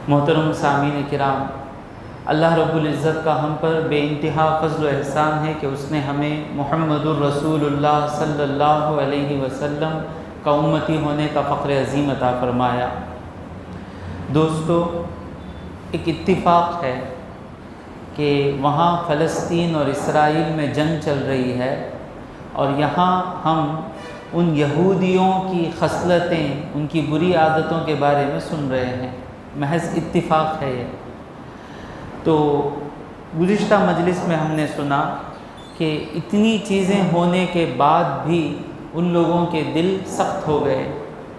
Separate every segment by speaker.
Speaker 1: محترم سامعین کرام، اللہ رب العزت کا ہم پر بے انتہا فضل و احسان ہے کہ اس نے ہمیں محمد الرسول اللہ صلی اللہ علیہ وسلم کا امتی ہونے کا فخر عظیم عطا فرمایا۔ دوستو، ایک اتفاق ہے کہ وہاں فلسطین اور اسرائیل میں جنگ چل رہی ہے، اور یہاں ہم ان یہودیوں کی خصلتیں، ان کی بری عادتوں کے بارے میں سن رہے ہیں۔ محض اتفاق ہے یہ۔ تو گزشتہ مجلس میں ہم نے سنا کہ اتنی چیزیں ہونے کے بعد بھی ان لوگوں کے دل سخت ہو گئے۔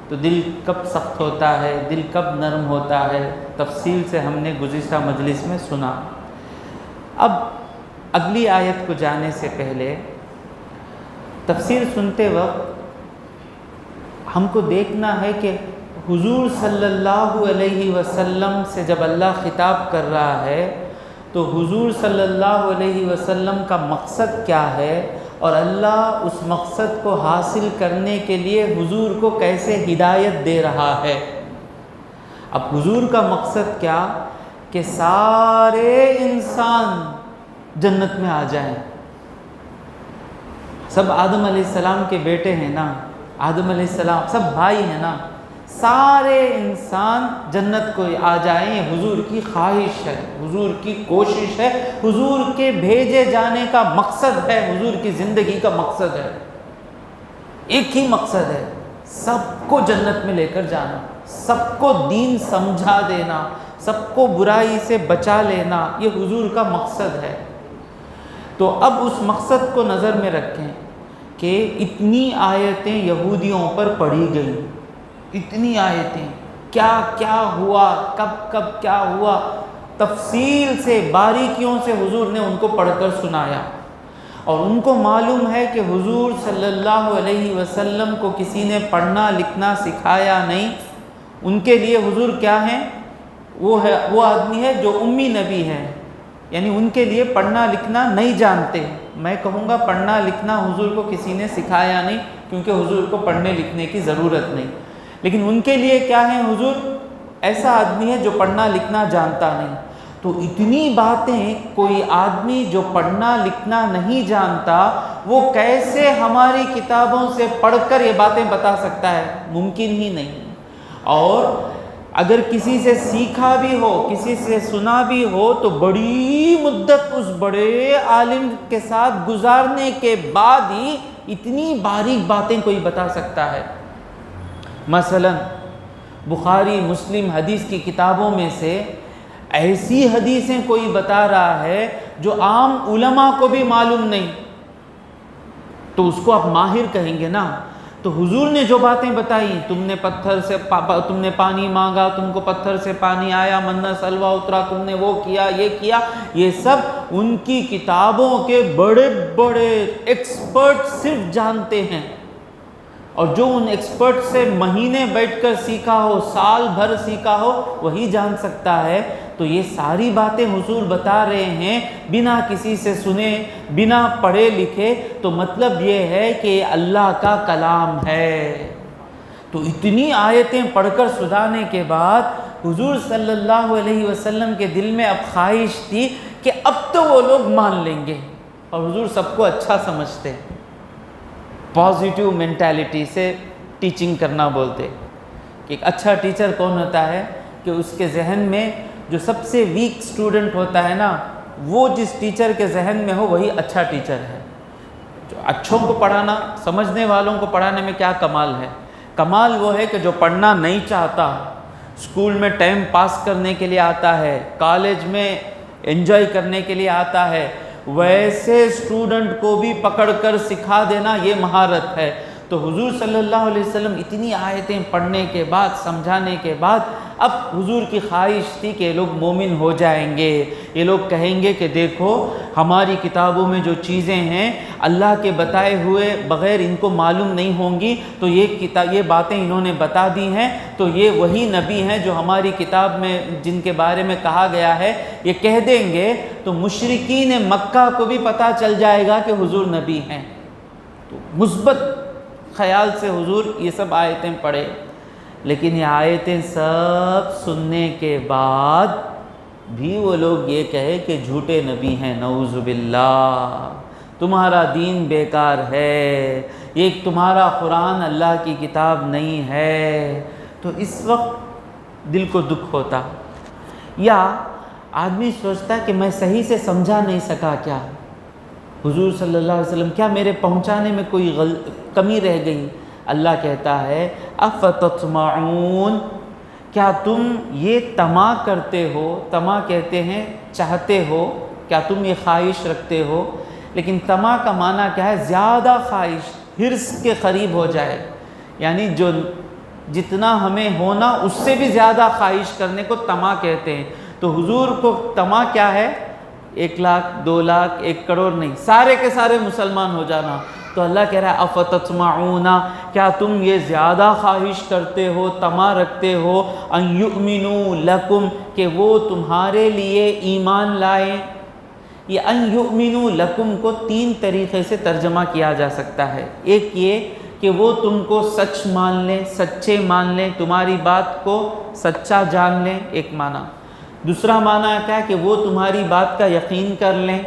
Speaker 1: تو دل کب سخت ہوتا ہے، دل کب نرم ہوتا ہے، تفصیل سے ہم نے گزشتہ مجلس میں سنا۔ اب اگلی آیت کو جانے سے پہلے تفسیر سنتے وقت ہم کو دیکھنا ہے کہ حضور صلی اللہ علیہ وسلم سے جب اللہ خطاب کر رہا ہے تو حضور صلی اللہ علیہ وسلم کا مقصد کیا ہے، اور اللہ اس مقصد کو حاصل کرنے کے لیے حضور کو کیسے ہدایت دے رہا ہے۔ اب حضور کا مقصد کیا کہ سارے انسان جنت میں آ جائیں۔ سب آدم علیہ السلام کے بیٹے ہیں نا، آدم علیہ السلام سب بھائی ہیں نا، سارے انسان جنت کو آ جائیں، یہ حضور کی خواہش ہے، حضور کی کوشش ہے، حضور کے بھیجے جانے کا مقصد ہے، حضور کی زندگی کا مقصد ہے۔ ایک ہی مقصد ہے، سب کو جنت میں لے کر جانا، سب کو دین سمجھا دینا، سب کو برائی سے بچا لینا، یہ حضور کا مقصد ہے۔ تو اب اس مقصد کو نظر میں رکھیں کہ اتنی آیتیں یہودیوں پر پڑھی گئیں، اتنی آیتیں، کیا کیا ہوا، کب کب کیا ہوا، تفصیل سے باریکیوں سے حضور نے ان کو پڑھ کر سنایا۔ اور ان کو معلوم ہے کہ حضور صلی اللہ علیہ وسلم کو کسی نے پڑھنا لکھنا سکھایا نہیں۔ ان کے لیے حضور کیا ہیں؟ وہ آدمی ہے جو امی نبی ہے، یعنی ان کے لیے پڑھنا لکھنا نہیں جانتے۔ میں کہوں گا پڑھنا لکھنا حضور کو کسی نے سکھایا نہیں، کیونکہ حضور کو پڑھنے لکھنے کی ضرورت نہیں۔ لیکن ان کے لیے کیا ہے؟ حضور ایسا آدمی ہے جو پڑھنا لکھنا جانتا نہیں۔ تو اتنی باتیں کوئی آدمی جو پڑھنا لکھنا نہیں جانتا وہ کیسے ہماری کتابوں سے پڑھ کر یہ باتیں بتا سکتا ہے؟ ممکن ہی نہیں۔ اور اگر کسی سے سیکھا بھی ہو، کسی سے سنا بھی ہو، تو بڑی مدت اس بڑے عالم کے ساتھ گزارنے کے بعد ہی اتنی باریک باتیں کوئی بتا سکتا ہے۔ مثلا بخاری مسلم حدیث کی کتابوں میں سے ایسی حدیثیں کوئی بتا رہا ہے جو عام علماء کو بھی معلوم نہیں، تو اس کو آپ ماہر کہیں گے نا۔ تو حضور نے جو باتیں بتائی، تم نے پانی مانگا، تم کو پتھر سے پانی آیا، منہ سلوا اترا، تم نے وہ کیا، یہ کیا، یہ سب ان کی کتابوں کے بڑے بڑے ایکسپرٹ صرف جانتے ہیں۔ اور جو ان ایکسپرٹ سے مہینے بیٹھ کر سیکھا ہو، سال بھر سیکھا ہو، وہی جان سکتا ہے۔ تو یہ ساری باتیں حضور بتا رہے ہیں بنا کسی سے سنے، بنا پڑھے لکھے، تو مطلب یہ ہے کہ یہ اللہ کا کلام ہے۔ تو اتنی آیتیں پڑھ کر سنانے کے بعد حضور صلی اللہ علیہ وسلم کے دل میں اب خواہش تھی کہ اب تو وہ لوگ مان لیں گے۔ اور حضور سب کو اچھا سمجھتے، پازیٹیو مینٹیلٹی سے ٹیچنگ کرنا بولتے کہ ایک اچھا ٹیچر کون ہوتا ہے کہ اس کے ذہن میں جو سب سے ویک سٹوڈنٹ ہوتا ہے نا، وہ جس ٹیچر کے ذہن میں ہو وہی اچھا ٹیچر ہے۔ جو اچھوں کو پڑھانا، سمجھنے والوں کو پڑھانے میں کیا کمال ہے؟ کمال وہ ہے کہ جو پڑھنا نہیں چاہتا، اسکول میں ٹائم پاس کرنے کے لیے آتا ہے، کالج میں انجوائے کرنے کے لیے آتا ہے، ویسے اسٹوڈنٹ کو بھی پکڑ کر سکھا دینا، یہ مہارت ہے۔ تو حضور صلی اللہ علیہ وسلم اتنی آیتیں پڑھنے کے بعد، سمجھانے کے بعد، اب حضور کی خواہش تھی کہ یہ لوگ مومن ہو جائیں گے، یہ لوگ کہیں گے کہ دیکھو ہماری کتابوں میں جو چیزیں ہیں اللہ کے بتائے ہوئے بغیر ان کو معلوم نہیں ہوں گی، تو یہ باتیں انہوں نے بتا دی ہیں، تو یہ وہی نبی ہیں جو ہماری کتاب میں جن کے بارے میں کہا گیا ہے، یہ کہہ دیں گے تو مشرکین مکہ کو بھی پتہ چل جائے گا کہ حضور نبی ہیں۔ تو مثبت خیال سے حضور یہ سب آیتیں پڑھے، لیکن یہ آیتیں سب سننے کے بعد بھی وہ لوگ یہ کہے کہ جھوٹے نبی ہیں، نعوذ باللہ، تمہارا دین بیکار ہے، یہ تمہارا قرآن اللہ کی کتاب نہیں ہے، تو اس وقت دل کو دکھ ہوتا۔ یا آدمی سوچتا کہ میں صحیح سے سمجھا نہیں سکا کیا، حضور صلی اللہ علیہ وسلم کیا میرے پہنچانے میں کوئی کمی رہ گئی؟ اللہ کہتا ہے افتطمعون، کیا تم یہ طمع کرتے ہو، طمع کہتے ہیں چاہتے ہو، کیا تم یہ خواہش رکھتے ہو؟ لیکن طمع کا معنی کیا ہے؟ زیادہ خواہش، حرص کے قریب ہو جائے، یعنی جو جتنا ہمیں ہونا اس سے بھی زیادہ خواہش کرنے کو طمع کہتے ہیں۔ تو حضور کو طمع کیا ہے؟ 1 لاکھ 2 لاکھ 1 کروڑ نہیں، سارے کے سارے مسلمان ہو جانا۔ تو اللہ کہہ رہا ہے افتطمعون، کیا تم یہ زیادہ خواہش کرتے ہو، طمع رکھتے ہو، ان یؤمنوا لکم، کہ وہ تمہارے لیے ایمان لائیں؟ یہ ان یؤمنوا لکم کو 3 طریقے سے ترجمہ کیا جا سکتا ہے۔ ایک یہ کہ وہ تم کو سچ مان لیں، سچے مان لیں، تمہاری بات کو سچا جان لیں، ایک معنی۔ دوسرا معنی کیا ہے کہ وہ تمہاری بات کا یقین کر لیں۔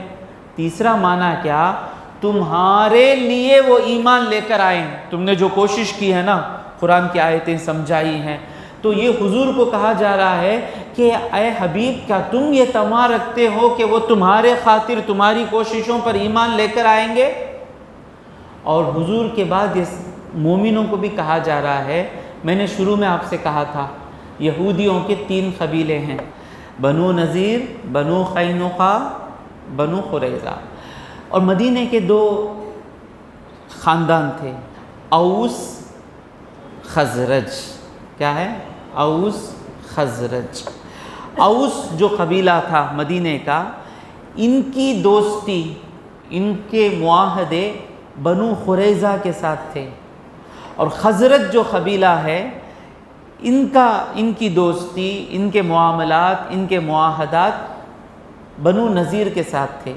Speaker 1: تیسرا معنی کیا؟ تمہارے لیے وہ ایمان لے کر آئیں، تم نے جو کوشش کی ہے نا، قرآن کی آیتیں سمجھائی ہیں، تو یہ حضور کو کہا جا رہا ہے کہ اے حبیب، کیا تم یہ طمع رکھتے ہو کہ وہ تمہارے خاطر تمہاری کوششوں پر ایمان لے کر آئیں گے؟ اور حضور کے بعد اس مومنوں کو بھی کہا جا رہا ہے، میں نے شروع میں آپ سے کہا تھا یہودیوں کے 3 قبیلے ہیں، بنو نذیر، بنو قینقاع، بنو قریظہ، اور مدینہ کے 2 خاندان تھے، اوس خزرج۔ کیا ہے؟ اوس خزرج۔ اوس جو قبیلہ تھا مدینہ کا، ان کی دوستی، ان کے معاہدے بنو قریظہ کے ساتھ تھے، اور خزرج جو قبیلہ ہے ان کی دوستی، ان کے معاملات، ان کے معاہدات بنو نذیر کے ساتھ تھے۔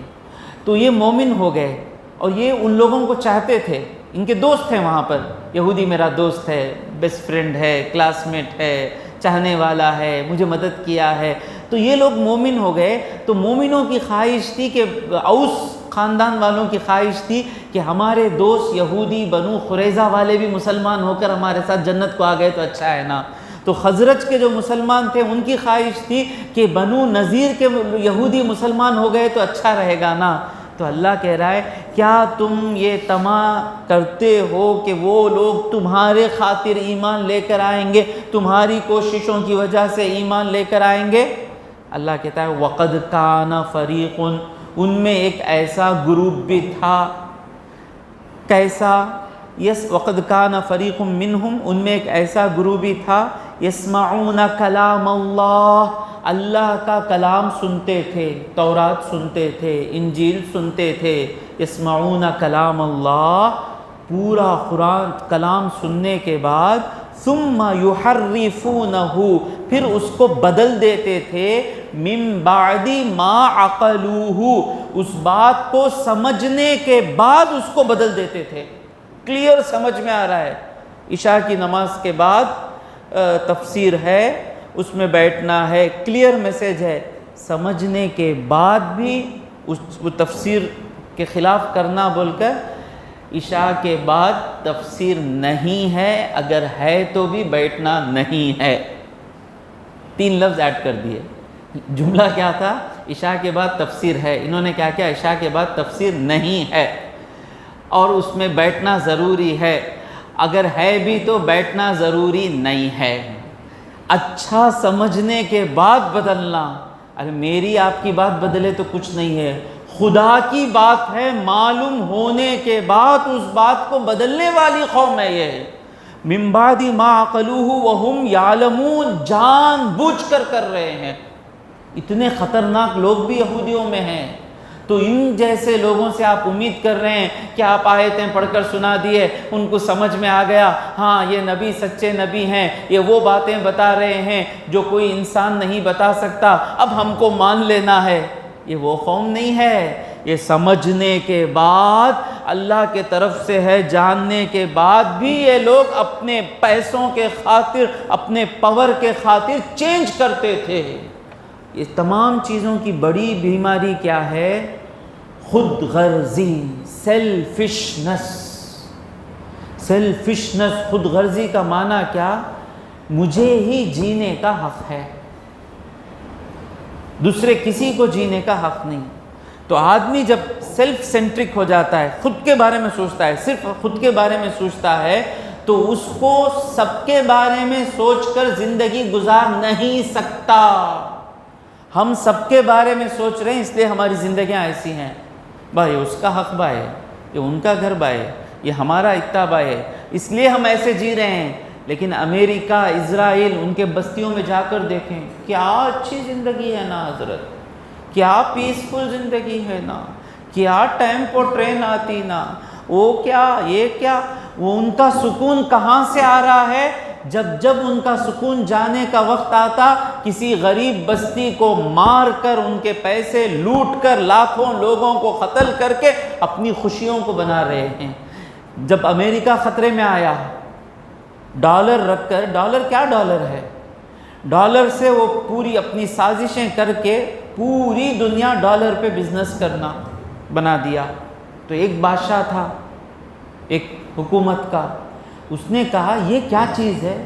Speaker 1: تو یہ مومن ہو گئے، اور یہ ان لوگوں کو چاہتے تھے، ان کے دوست ہیں وہاں پر، یہودی میرا دوست ہے، بیسٹ فرینڈ ہے، کلاس میٹ ہے، چاہنے والا ہے، مجھے مدد کیا ہے، تو یہ لوگ مومن ہو گئے۔ تو مومنوں کی خواہش تھی کہ اوس خاندان والوں کی خواہش تھی کہ ہمارے دوست یہودی بنو قریظہ والے بھی مسلمان ہو کر ہمارے ساتھ جنت کو آ گئے تو اچھا ہے نا۔ تو خزرج کے جو مسلمان تھے ان کی خواہش تھی کہ بنو نذیر کے یہودی مسلمان ہو گئے تو اچھا رہے گا نا۔ تو اللہ کہہ رہا ہے کیا تم یہ طمع کرتے ہو کہ وہ لوگ تمہارے خاطر ایمان لے کر آئیں گے، تمہاری کوششوں کی وجہ سے ایمان لے کر آئیں گے؟ اللہ کہتا ہے وَقَدْ كَانَ فَرِيقٌ، ان میں ایک ایسا گروپ بھی تھا۔ کیسا؟ وَقَدْ كَانَ فَرِيقٌ مِّنْهُمْ، ان میں ایک ایسا گروپ بھی تھا، يَسْمَعُونَ كَلَامَ اللَّهِ، اللہ کا کلام سنتے تھے، تورات سنتے تھے، انجیل سنتے تھے۔ يَسْمَعُونَ كَلَامَ اللَّهِ، پورا قرآن کلام سننے کے بعد ثُمَّ يُحَرِّفُونَهُ، پھر اس کو بدل دیتے تھے، مِن بَعْدِ مَا عَقَلُوهُ، اس بات کو سمجھنے کے بعد اس کو بدل دیتے تھے۔ کلیئر سمجھ میں آ رہا ہے، عشاء کی نماز کے بعد تفسیر ہے، اس میں بیٹھنا ہے، کلیئر میسیج ہے، سمجھنے کے بعد بھی وہ تفسیر کے خلاف کرنا بول کر عشاء کے بعد تفسیر نہیں ہے، اگر ہے تو بھی بیٹھنا نہیں ہے۔ 3 لفظ ایڈ کر دیے۔ جملہ کیا تھا؟ عشاء کے بعد تفسیر ہے، انہوں نے کیا کیا؟ عشاء کے بعد تفسیر نہیں ہے اور اس میں بیٹھنا ضروری ہے، اگر ہے بھی تو بیٹھنا ضروری نہیں ہے۔ اچھا سمجھنے کے بعد بدلنا، ارے میری آپ کی بات بدلے تو کچھ نہیں ہے، خدا کی بات ہے، معلوم ہونے کے بعد اس بات کو بدلنے والی قوم ہے یہ۔ من بعد ما عقلوہ وہم یعلمون، جان بوجھ کر کر رہے ہیں۔ اتنے خطرناک لوگ بھی یہودیوں میں ہیں، تو ان جیسے لوگوں سے آپ امید کر رہے ہیں کہ آپ آیتیں پڑھ کر سنا دیے، ان کو سمجھ میں آ گیا، ہاں یہ نبی سچے نبی ہیں، یہ وہ باتیں بتا رہے ہیں جو کوئی انسان نہیں بتا سکتا، اب ہم کو مان لینا ہے۔ یہ وہ قوم نہیں ہے، یہ سمجھنے کے بعد، اللہ کے طرف سے ہے جاننے کے بعد بھی یہ لوگ اپنے پیسوں کے خاطر، اپنے پاور کے خاطر چینج کرتے تھے۔ یہ تمام چیزوں کی بڑی بیماری کیا ہے؟ خود غرضی، سیلفشنس۔ سیلفشنس، خود غرضی کا معنی کیا؟ مجھے ہی جینے کا حق ہے، دوسرے کسی کو جینے کا حق نہیں۔ تو آدمی جب سیلف سینٹرک ہو جاتا ہے، خود کے بارے میں سوچتا ہے، صرف خود کے بارے میں سوچتا ہے، تو اس کو سب کے بارے میں سوچ کر زندگی گزار نہیں سکتا۔ ہم سب کے بارے میں سوچ رہے ہیں، اس لیے ہماری زندگیاں ایسی ہیں۔ بھائی اس کا حق بائے، یہ ان کا گھر بائے، یہ ہمارا اتنا بائے، اس لیے ہم ایسے جی رہے ہیں۔ لیکن امریکہ، اسرائیل، ان کے بستیوں میں جا کر دیکھیں، کیا اچھی زندگی ہے نا حضرت، کیا پیسفل زندگی ہے نا، کیا ٹیمپو ٹرین آتی نا، وہ کیا، یہ کیا، وہ ان کا سکون کہاں سے آ رہا ہے؟ جب ان کا سکون جانے کا وقت آتا، کسی غریب بستی کو مار کر، ان کے پیسے لوٹ کر، لاکھوں لوگوں کو قتل کر کے اپنی خوشیوں کو بنا رہے ہیں۔ جب امریکہ خطرے میں آیا، ڈالر رکھ کر، ڈالر کیا ڈالر ہے، ڈالر سے وہ پوری اپنی سازشیں کر کے پوری دنیا ڈالر پہ بزنس کرنا بنا دیا۔ تو ایک بادشاہ تھا، ایک حکومت کا، اس نے کہا یہ کیا چیز ہے،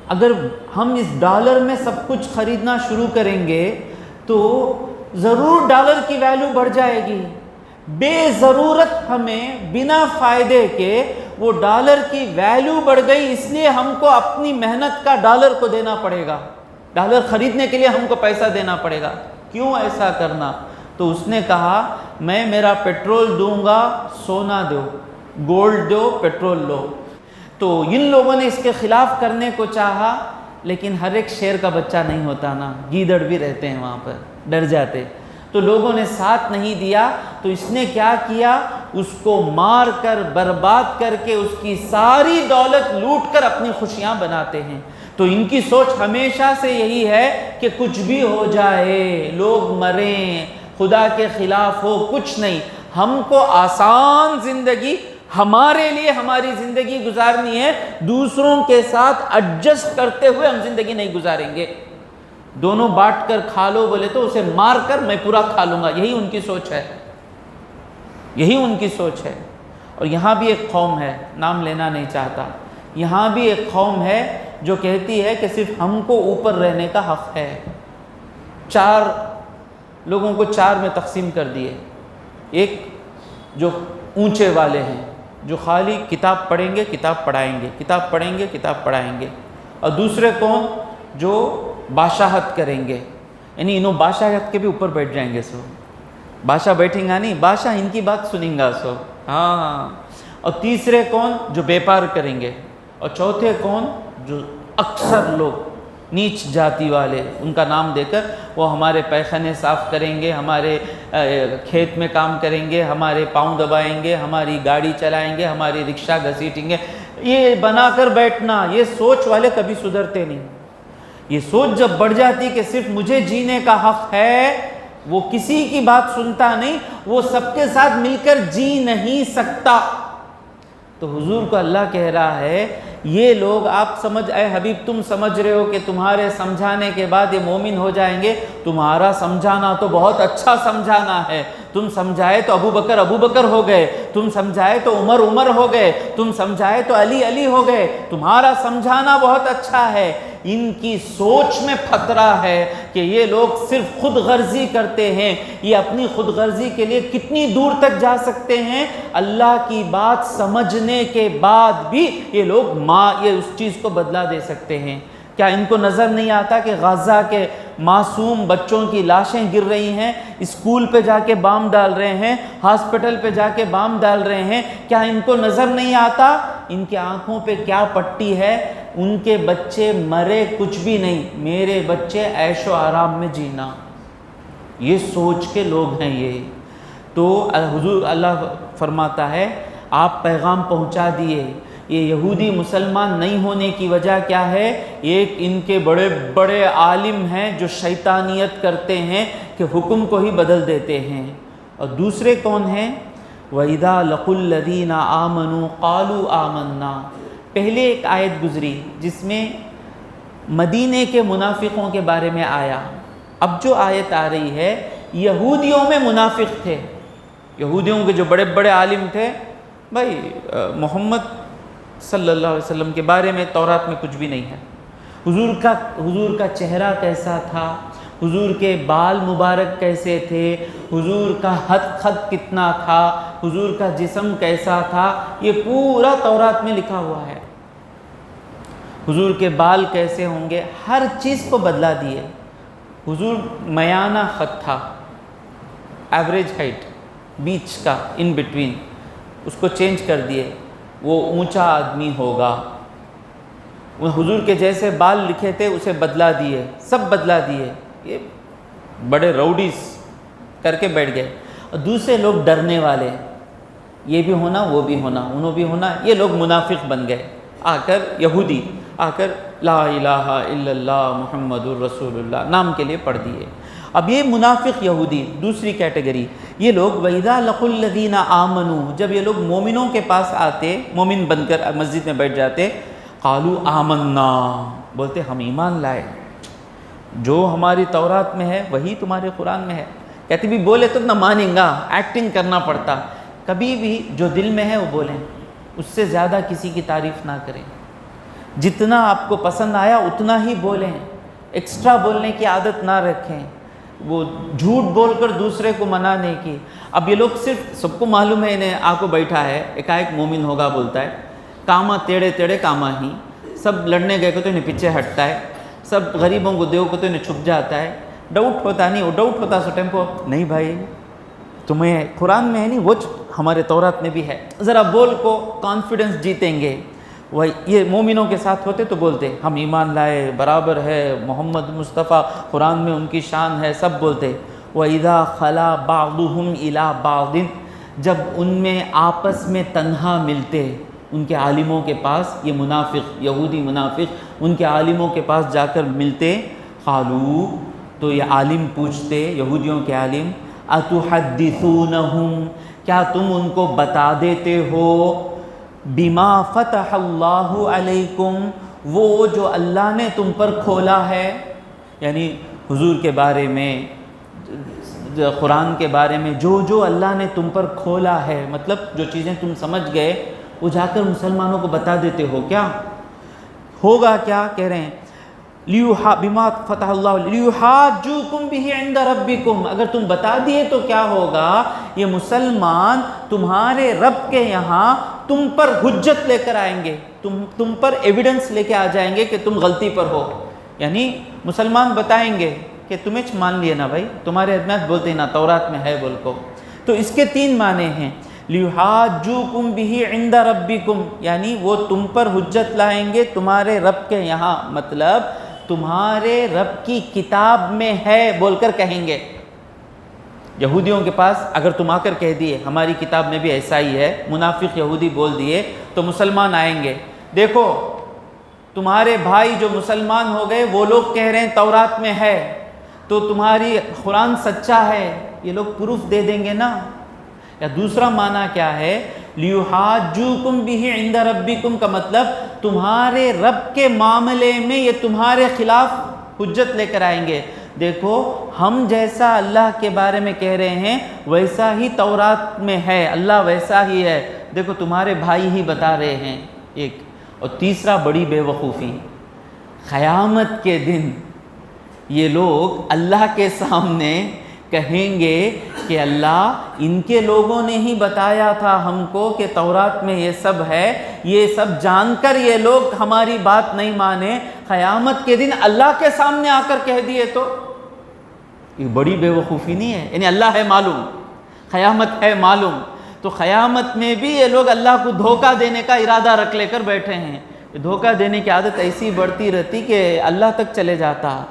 Speaker 1: اگر ہم اس ڈالر میں سب کچھ خریدنا شروع کریں گے تو ضرور ڈالر کی ویلیو بڑھ جائے گی، بے ضرورت ہمیں بنا فائدے کے وہ ڈالر کی ویلیو بڑھ گئی، اس لیے ہم کو اپنی محنت کا ڈالر کو دینا پڑے گا، ڈالر خریدنے کے لیے ہم کو پیسہ دینا پڑے گا، کیوں ایسا کرنا؟ تو اس نے کہا میں میرا پیٹرول دوں گا، سونا دو، گولڈ دو، پیٹرول لو۔ تو ان لوگوں نے اس کے خلاف کرنے کو چاہا، لیکن ہر ایک شیر کا بچہ نہیں ہوتا نا، گیدڑ بھی رہتے ہیں وہاں پر، ڈر جاتے، تو لوگوں نے ساتھ نہیں دیا۔ تو اس نے کیا کیا؟ اس کو مار کر، برباد کر کے، اس کی ساری دولت لوٹ کر اپنی خوشیاں بناتے ہیں۔ تو ان کی سوچ ہمیشہ سے یہی ہے کہ کچھ بھی ہو جائے، لوگ مریں، خدا کے خلاف ہو، کچھ نہیں، ہم کو آسان زندگی، ہمارے لیے ہماری زندگی گزارنی ہے، دوسروں کے ساتھ ایڈجسٹ کرتے ہوئے ہم زندگی نہیں گزاریں گے۔ دونوں بانٹ کر کھا لو بولے تو اسے مار کر میں پورا کھا لوں گا، یہی ان کی سوچ ہے، یہی ان کی سوچ ہے۔ اور یہاں بھی ایک قوم ہے، نام لینا نہیں چاہتا، یہاں بھی ایک قوم ہے جو کہتی ہے کہ صرف ہم کو اوپر رہنے کا حق ہے۔ 4 لوگوں کو 4 میں تقسیم کر دیے، ایک جو اونچے والے ہیں، جو خالی کتاب پڑھیں گے، کتاب پڑھائیں گے، کتاب پڑھیں گے، کتاب پڑھائیں گے، اور دوسرے کون؟ جو بادشاہت کریں گے، یعنی انہوں بادشاہت کے بھی اوپر بیٹھ جائیں گے، سو بادشاہ بیٹھیں گا نہیں، بادشاہ ان کی بات سنیں گا، سو ہاں۔ اور تیسرے کون؟ جو بیپار کریں گے، اور چوتھے کون؟ جو اکثر لوگ نیچ جاتی والے، ان کا نام دے کر وہ ہمارے پیخانے صاف کریں گے، ہمارے کھیت میں کام کریں گے، ہمارے پاؤں دبائیں گے، ہماری گاڑی چلائیں گے، ہماری رکشہ گھسیٹیں گے، یہ بنا کر بیٹھنا، یہ سوچ والے کبھی سدھرتے نہیں۔ یہ سوچ جب بڑھ جاتی کہ صرف مجھے جینے کا حق ہے، وہ کسی کی بات سنتا نہیں، وہ سب کے ساتھ مل کر جی نہیں سکتا۔ تو حضور کو اللہ کہہ رہا ہے یہ لوگ، آپ سمجھ، اے حبیب تم سمجھ رہے ہو کہ تمہارے سمجھانے کے بعد یہ مومن ہو جائیں گے؟ تمہارا سمجھانا تو بہت اچھا سمجھانا ہے، تم سمجھائے تو ابو بکر ہو گئے، تم سمجھائے تو عمر ہو گئے، تم سمجھائے تو علی ہو گئے، تمہارا سمجھانا بہت اچھا ہے۔ ان کی سوچ میں خطرہ ہے کہ یہ لوگ صرف خود غرضی کرتے ہیں، یہ اپنی خود غرضی کے لیے کتنی دور تک جا سکتے ہیں، اللہ کی بات سمجھنے کے بعد بھی یہ لوگ یہ اس چیز کو بدلا دے سکتے ہیں۔ کیا ان کو نظر نہیں آتا کہ غزہ کے معصوم بچوں کی لاشیں گر رہی ہیں، اسکول پہ جا کے بام ڈال رہے ہیں، ہاسپٹل پہ جا کے بام ڈال رہے ہیں؟ کیا ان کو نظر نہیں آتا؟ ان کے آنکھوں پہ کیا پٹی ہے؟ ان کے بچے مرے کچھ بھی نہیں، میرے بچے عیش و آرام میں جینا، یہ سوچ کے لوگ ہیں یہ۔ تو حضور اللہ فرماتا ہے آپ پیغام پہنچا دیے۔ یہ یہودی مسلمان نہیں ہونے کی وجہ کیا ہے؟ ایک ان کے بڑے بڑے عالم ہیں جو شیطانیت کرتے ہیں کہ حکم کو ہی بدل دیتے ہیں، اور دوسرے کون ہیں؟ وَإِذَا لَقُوا الَّذِينَ آمَنُوا قَالُوا آمَنَّا. پہلے ایک آیت گزری جس میں مدینے کے منافقوں کے بارے میں آیا. اب جو آیت آ رہی ہے یہودیوں میں منافق تھے. یہودیوں کے جو بڑے بڑے عالم تھے، بھائی محمد صلی اللہ علیہ وسلم کے بارے میں تورات میں کچھ بھی نہیں ہے. حضور کا چہرہ کیسا تھا، حضور کے بال مبارک کیسے تھے، حضور کا خط کتنا تھا، حضور کا جسم کیسا تھا، یہ پورا تورات میں لکھا ہوا ہے. حضور کے بال کیسے ہوں گے، ہر چیز کو بدلا دیے. حضور میانہ خط تھا، ایوریج ہائٹ، بیچ کا، ان بٹوین، اس کو چینج کر دیے. وہ اونچا آدمی ہوگا. وہ حضور کے جیسے بال لکھے تھے اسے بدلا دیے، سب بدلا دیے. یہ بڑے راؤڈیز کر کے بیٹھ گئے. اور دوسرے لوگ ڈرنے والے، یہ بھی ہونا وہ بھی ہونا انہوں بھی ہونا، یہ لوگ منافق بن گئے. آ کر یہودی آ کر لا الہ الا اللہ محمد الرسول اللہ نام کے لیے پڑھ دیے. اب یہ منافق یہودی دوسری کیٹیگری. یہ لوگ وَإِذَا لَقُوا الَّذِينَ آمَنُوا، جب یہ لوگ مومنوں کے پاس آتے، مومن بن کر مسجد میں بیٹھ جاتے، قَالُوا آمَنَّا، بولتے ہم ایمان لائے، جو ہماری تورات میں ہے وہی تمہارے قرآن میں ہے. کہتے بھی بولے تو نہ مانیں گا، ایکٹنگ کرنا پڑتا. کبھی بھی جو دل میں ہے وہ بولیں، اس سے زیادہ کسی کی تعریف نہ کریں. جتنا آپ کو پسند آیا اتنا ہی بولیں، ایکسٹرا بولنے کی عادت نہ رکھیں. وہ جھوٹ بول کر دوسرے کو منانے کی. اب یہ لوگ صرف سب کو معلوم ہے انہیں آ کو بیٹھا ہے، ایک مومن ہوگا بولتا ہے، کاما ٹیڑے ٹیڑے کاما ہی، سب لڑنے گئے کو تو انہیں پیچھے ہٹتا ہے، سب غریبوں کو دیو کو تو انہیں چھپ جاتا ہے. ڈاؤٹ ہوتا نہیں، وہ ڈاؤٹ ہوتا سو ٹیمپو نہیں بھائی تمہیں قرآن میں ہے نہیں، وہ ہمارے تورات میں بھی ہے. ذرا بول کو کانفیڈنس جیتیں گے. وہ یہ مومنوں کے ساتھ ہوتے تو بولتے ہم ایمان لائے، برابر ہے، محمد مصطفیٰ قرآن میں ان کی شان ہے، سب بولتے. وَإِذَا خَلَا بَعْضُهُمْ إِلَىٰ بَعْضٍ، جب ان میں آپس میں تنہا ملتے ان کے عالموں کے پاس، یہ منافق یہودی منافق ان کے عالموں کے پاس جا کر ملتے، قالوا، تو یہ عالم پوچھتے، یہودیوں کے عالم، أَتُحَدِّثُونَهُمْ، کیا تم ان کو بتا دیتے ہو، بما فتح اللہ علیکم، وہ جو اللہ نے تم پر کھولا ہے. یعنی حضور کے بارے میں، قرآن کے بارے میں جو اللہ نے تم پر کھولا ہے، مطلب جو چیزیں تم سمجھ گئے وہ جا کر مسلمانوں کو بتا دیتے ہو. کیا ہوگا؟ کیا کہہ رہے ہیں؟ بما فتح اللہ لیحاجوکم بہ عند ربکم، اگر تم بتا دیے تو کیا ہوگا، یہ مسلمان تمہارے رب کے یہاں تم پر حجت لے کر آئیں گے، تم پر ایویڈنس لے کے آ جائیں گے کہ تم غلطی پر ہو. یعنی مسلمان بتائیں گے کہ تمہیں مان لیے نا بھائی، تمہارے ادمیات بولتے نا تورات میں ہے بول کو. تو اس کے تین معنی ہیں، لیحاجوکم بہ عند ربکم، یعنی وہ تم پر حجت لائیں گے تمہارے رب کے یہاں، مطلب تمہارے رب کی کتاب میں ہے بول کر کہیں گے. یہودیوں کے پاس اگر تم آ کر کہہ دیے ہماری کتاب میں بھی ایسا ہی ہے، منافق یہودی بول دیے، تو مسلمان آئیں گے، دیکھو تمہارے بھائی جو مسلمان ہو گئے وہ لوگ کہہ رہے ہیں تورات میں ہے، تو تمہاری قرآن سچا ہے، یہ لوگ پروف دے دیں گے نا. یا دوسرا معنی کیا ہے، لیحاجوکم بہ عند ربکم کا مطلب تمہارے رب کے معاملے میں یہ تمہارے خلاف حجت لے کر آئیں گے. دیکھو ہم جیسا اللہ کے بارے میں کہہ رہے ہیں ویسا ہی تورات میں ہے، اللہ ویسا ہی ہے، دیکھو تمہارے بھائی ہی بتا رہے ہیں. ایک اور تیسرا بڑی بے وقوفی، قیامت کے دن یہ لوگ اللہ کے سامنے کہیں گے کہ اللہ ان کے لوگوں نے ہی بتایا تھا ہم کو کہ تورات میں یہ سب ہے، یہ سب جان کر یہ لوگ ہماری بات نہیں مانے، قیامت کے دن اللہ کے سامنے آ کر کہہ دیے تو یہ بڑی بے وقوفی نہیں ہے؟ یعنی اللہ ہے معلوم، قیامت ہے معلوم، تو قیامت میں بھی یہ لوگ اللہ کو دھوکہ دینے کا ارادہ رکھ لے کر بیٹھے ہیں. دھوکہ دینے کی عادت ایسی بڑھتی رہتی کہ اللہ تک چلے جاتا.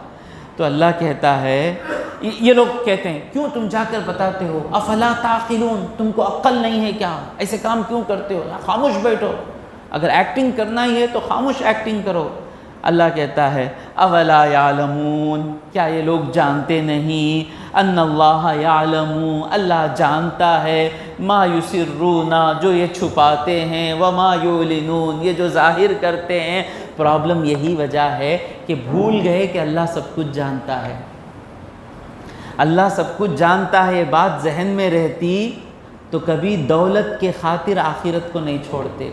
Speaker 1: تو اللہ کہتا ہے، یہ لوگ کہتے ہیں کیوں تم جا کر بتاتے ہو، افلا تعقلون، تم کو عقل نہیں ہے کیا، ایسے کام کیوں کرتے ہو، خاموش بیٹھو، اگر ایکٹنگ کرنا ہی ہے تو خاموش ایکٹنگ کرو. اللہ کہتا ہے اولا یعلمون، کیا یہ لوگ جانتے نہیں، ان اللہ یعلم، اللہ جانتا ہے، ما یسرون، جو یہ چھپاتے ہیں، وما یعلنون، یہ جو ظاہر کرتے ہیں۔ پرابلم یہی وجہ ہے کہ بھول گئے کہ اللہ سب کچھ جانتا ہے۔ اللہ سب کچھ جانتا ہے، یہ بات ذہن میں رہتی تو کبھی دولت کے خاطر آخرت کو نہیں چھوڑتے۔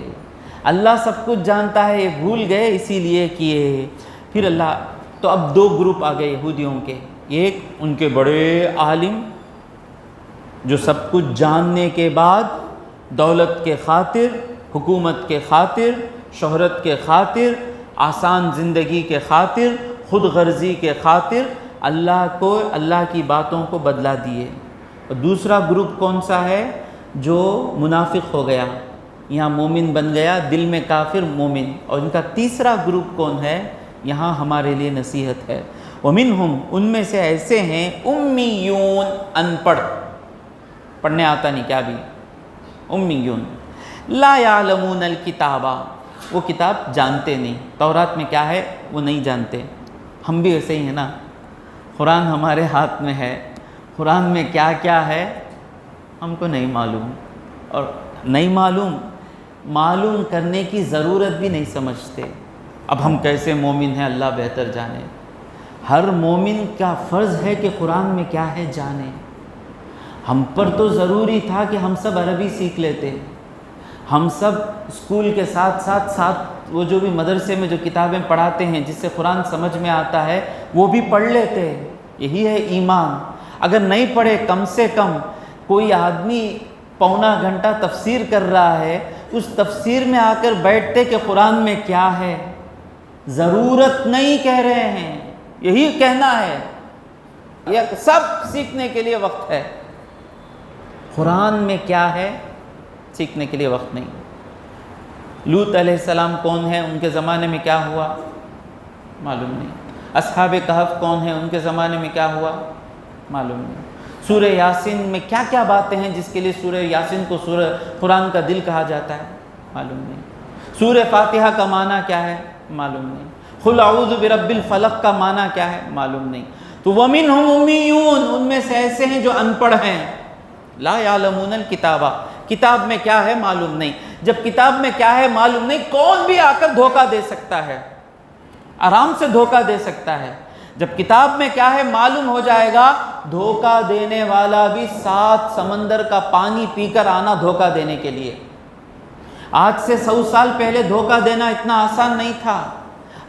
Speaker 1: اللہ سب کچھ جانتا ہے، یہ بھول گئے اسی لیے کیے۔ پھر اللہ، تو اب دو گروپ آ گئے یہودیوں کے، ایک ان کے بڑے عالم جو سب کچھ جاننے کے بعد دولت کے خاطر، حکومت کے خاطر، شہرت کے خاطر، آسان زندگی کے خاطر، خود غرضی کے خاطر اللہ کی باتوں کو بدلا دیے۔ اور دوسرا گروپ کون سا ہے؟ جو منافق ہو گیا، یہاں مومن بن گیا، دل میں کافر مومن۔ اور ان کا تیسرا گروپ کون ہے؟ یہاں ہمارے لیے نصیحت ہے، ومنہم، ان میں سے ایسے ہیں، امیون، ان پڑھ، پڑھنے آتا نہیں کیا بھی، امیون، لا یعلمون الکتابہ، وہ کتاب جانتے نہیں، تورات میں کیا ہے وہ نہیں جانتے۔ ہم بھی ایسے ہی ہیں نا، قرآن ہمارے ہاتھ میں ہے، قرآن میں کیا کیا ہے ہم کو نہیں معلوم، اور نہیں معلوم کرنے کی ضرورت بھی نہیں سمجھتے۔ اب ہم کیسے مومن ہیں اللہ بہتر جانے۔ ہر مومن کا فرض ہے کہ قرآن میں کیا ہے جانے۔ ہم پر تو ضروری تھا کہ ہم سب عربی سیکھ لیتے، ہم سب اسکول کے ساتھ وہ جو بھی مدرسے میں جو کتابیں پڑھاتے ہیں جس سے قرآن سمجھ میں آتا ہے وہ بھی پڑھ لیتے۔ یہی ہے ایمان۔ اگر نہیں پڑھے، کم سے کم کوئی آدمی پونا گھنٹہ تفسیر کر رہا ہے، اس تفسیر میں آ کر بیٹھتے کہ قرآن میں کیا ہے۔ ضرورت نہیں کہہ رہے ہیں، یہی کہنا ہے، یہ سب سیکھنے کے لیے وقت ہے۔ قرآن میں کیا ہے سیکھنے کے لیے وقت نہیں۔ لوط علیہ السلام کون ہے، ان کے زمانے میں کیا ہوا معلوم نہیں۔ اصحاب کہف کون ہیں، ان کے زمانے میں کیا ہوا معلوم نہیں۔ سورہ یاسین میں کیا کیا باتیں ہیں جس کے لیے سورہ یاسین کو سورہ قرآن کا دل کہا جاتا ہے معلوم نہیں۔ سورہ فاتحہ کا معنی کیا ہے معلوم نہیں۔ قل اعوذ برب الفلق کا معنی کیا ہے معلوم نہیں۔ تو ومنہم امیون، ان میں سے ایسے ہیں جو ان پڑھ ہیں، لا یعلمون الکتابہ، کتاب میں کیا ہے معلوم نہیں۔ جب کتاب میں کیا ہے معلوم نہیں، کون بھی آ کر دھوکہ دے سکتا ہے، آرام سے دھوکہ دے سکتا ہے۔ جب کتاب میں کیا ہے معلوم ہو جائے گا، دھوکہ دینے والا بھی 7 سمندر کا پانی پی کر آنا دھوکہ دینے کے لیے۔ آج سے 100 سال پہلے دھوکہ دینا اتنا آسان نہیں تھا۔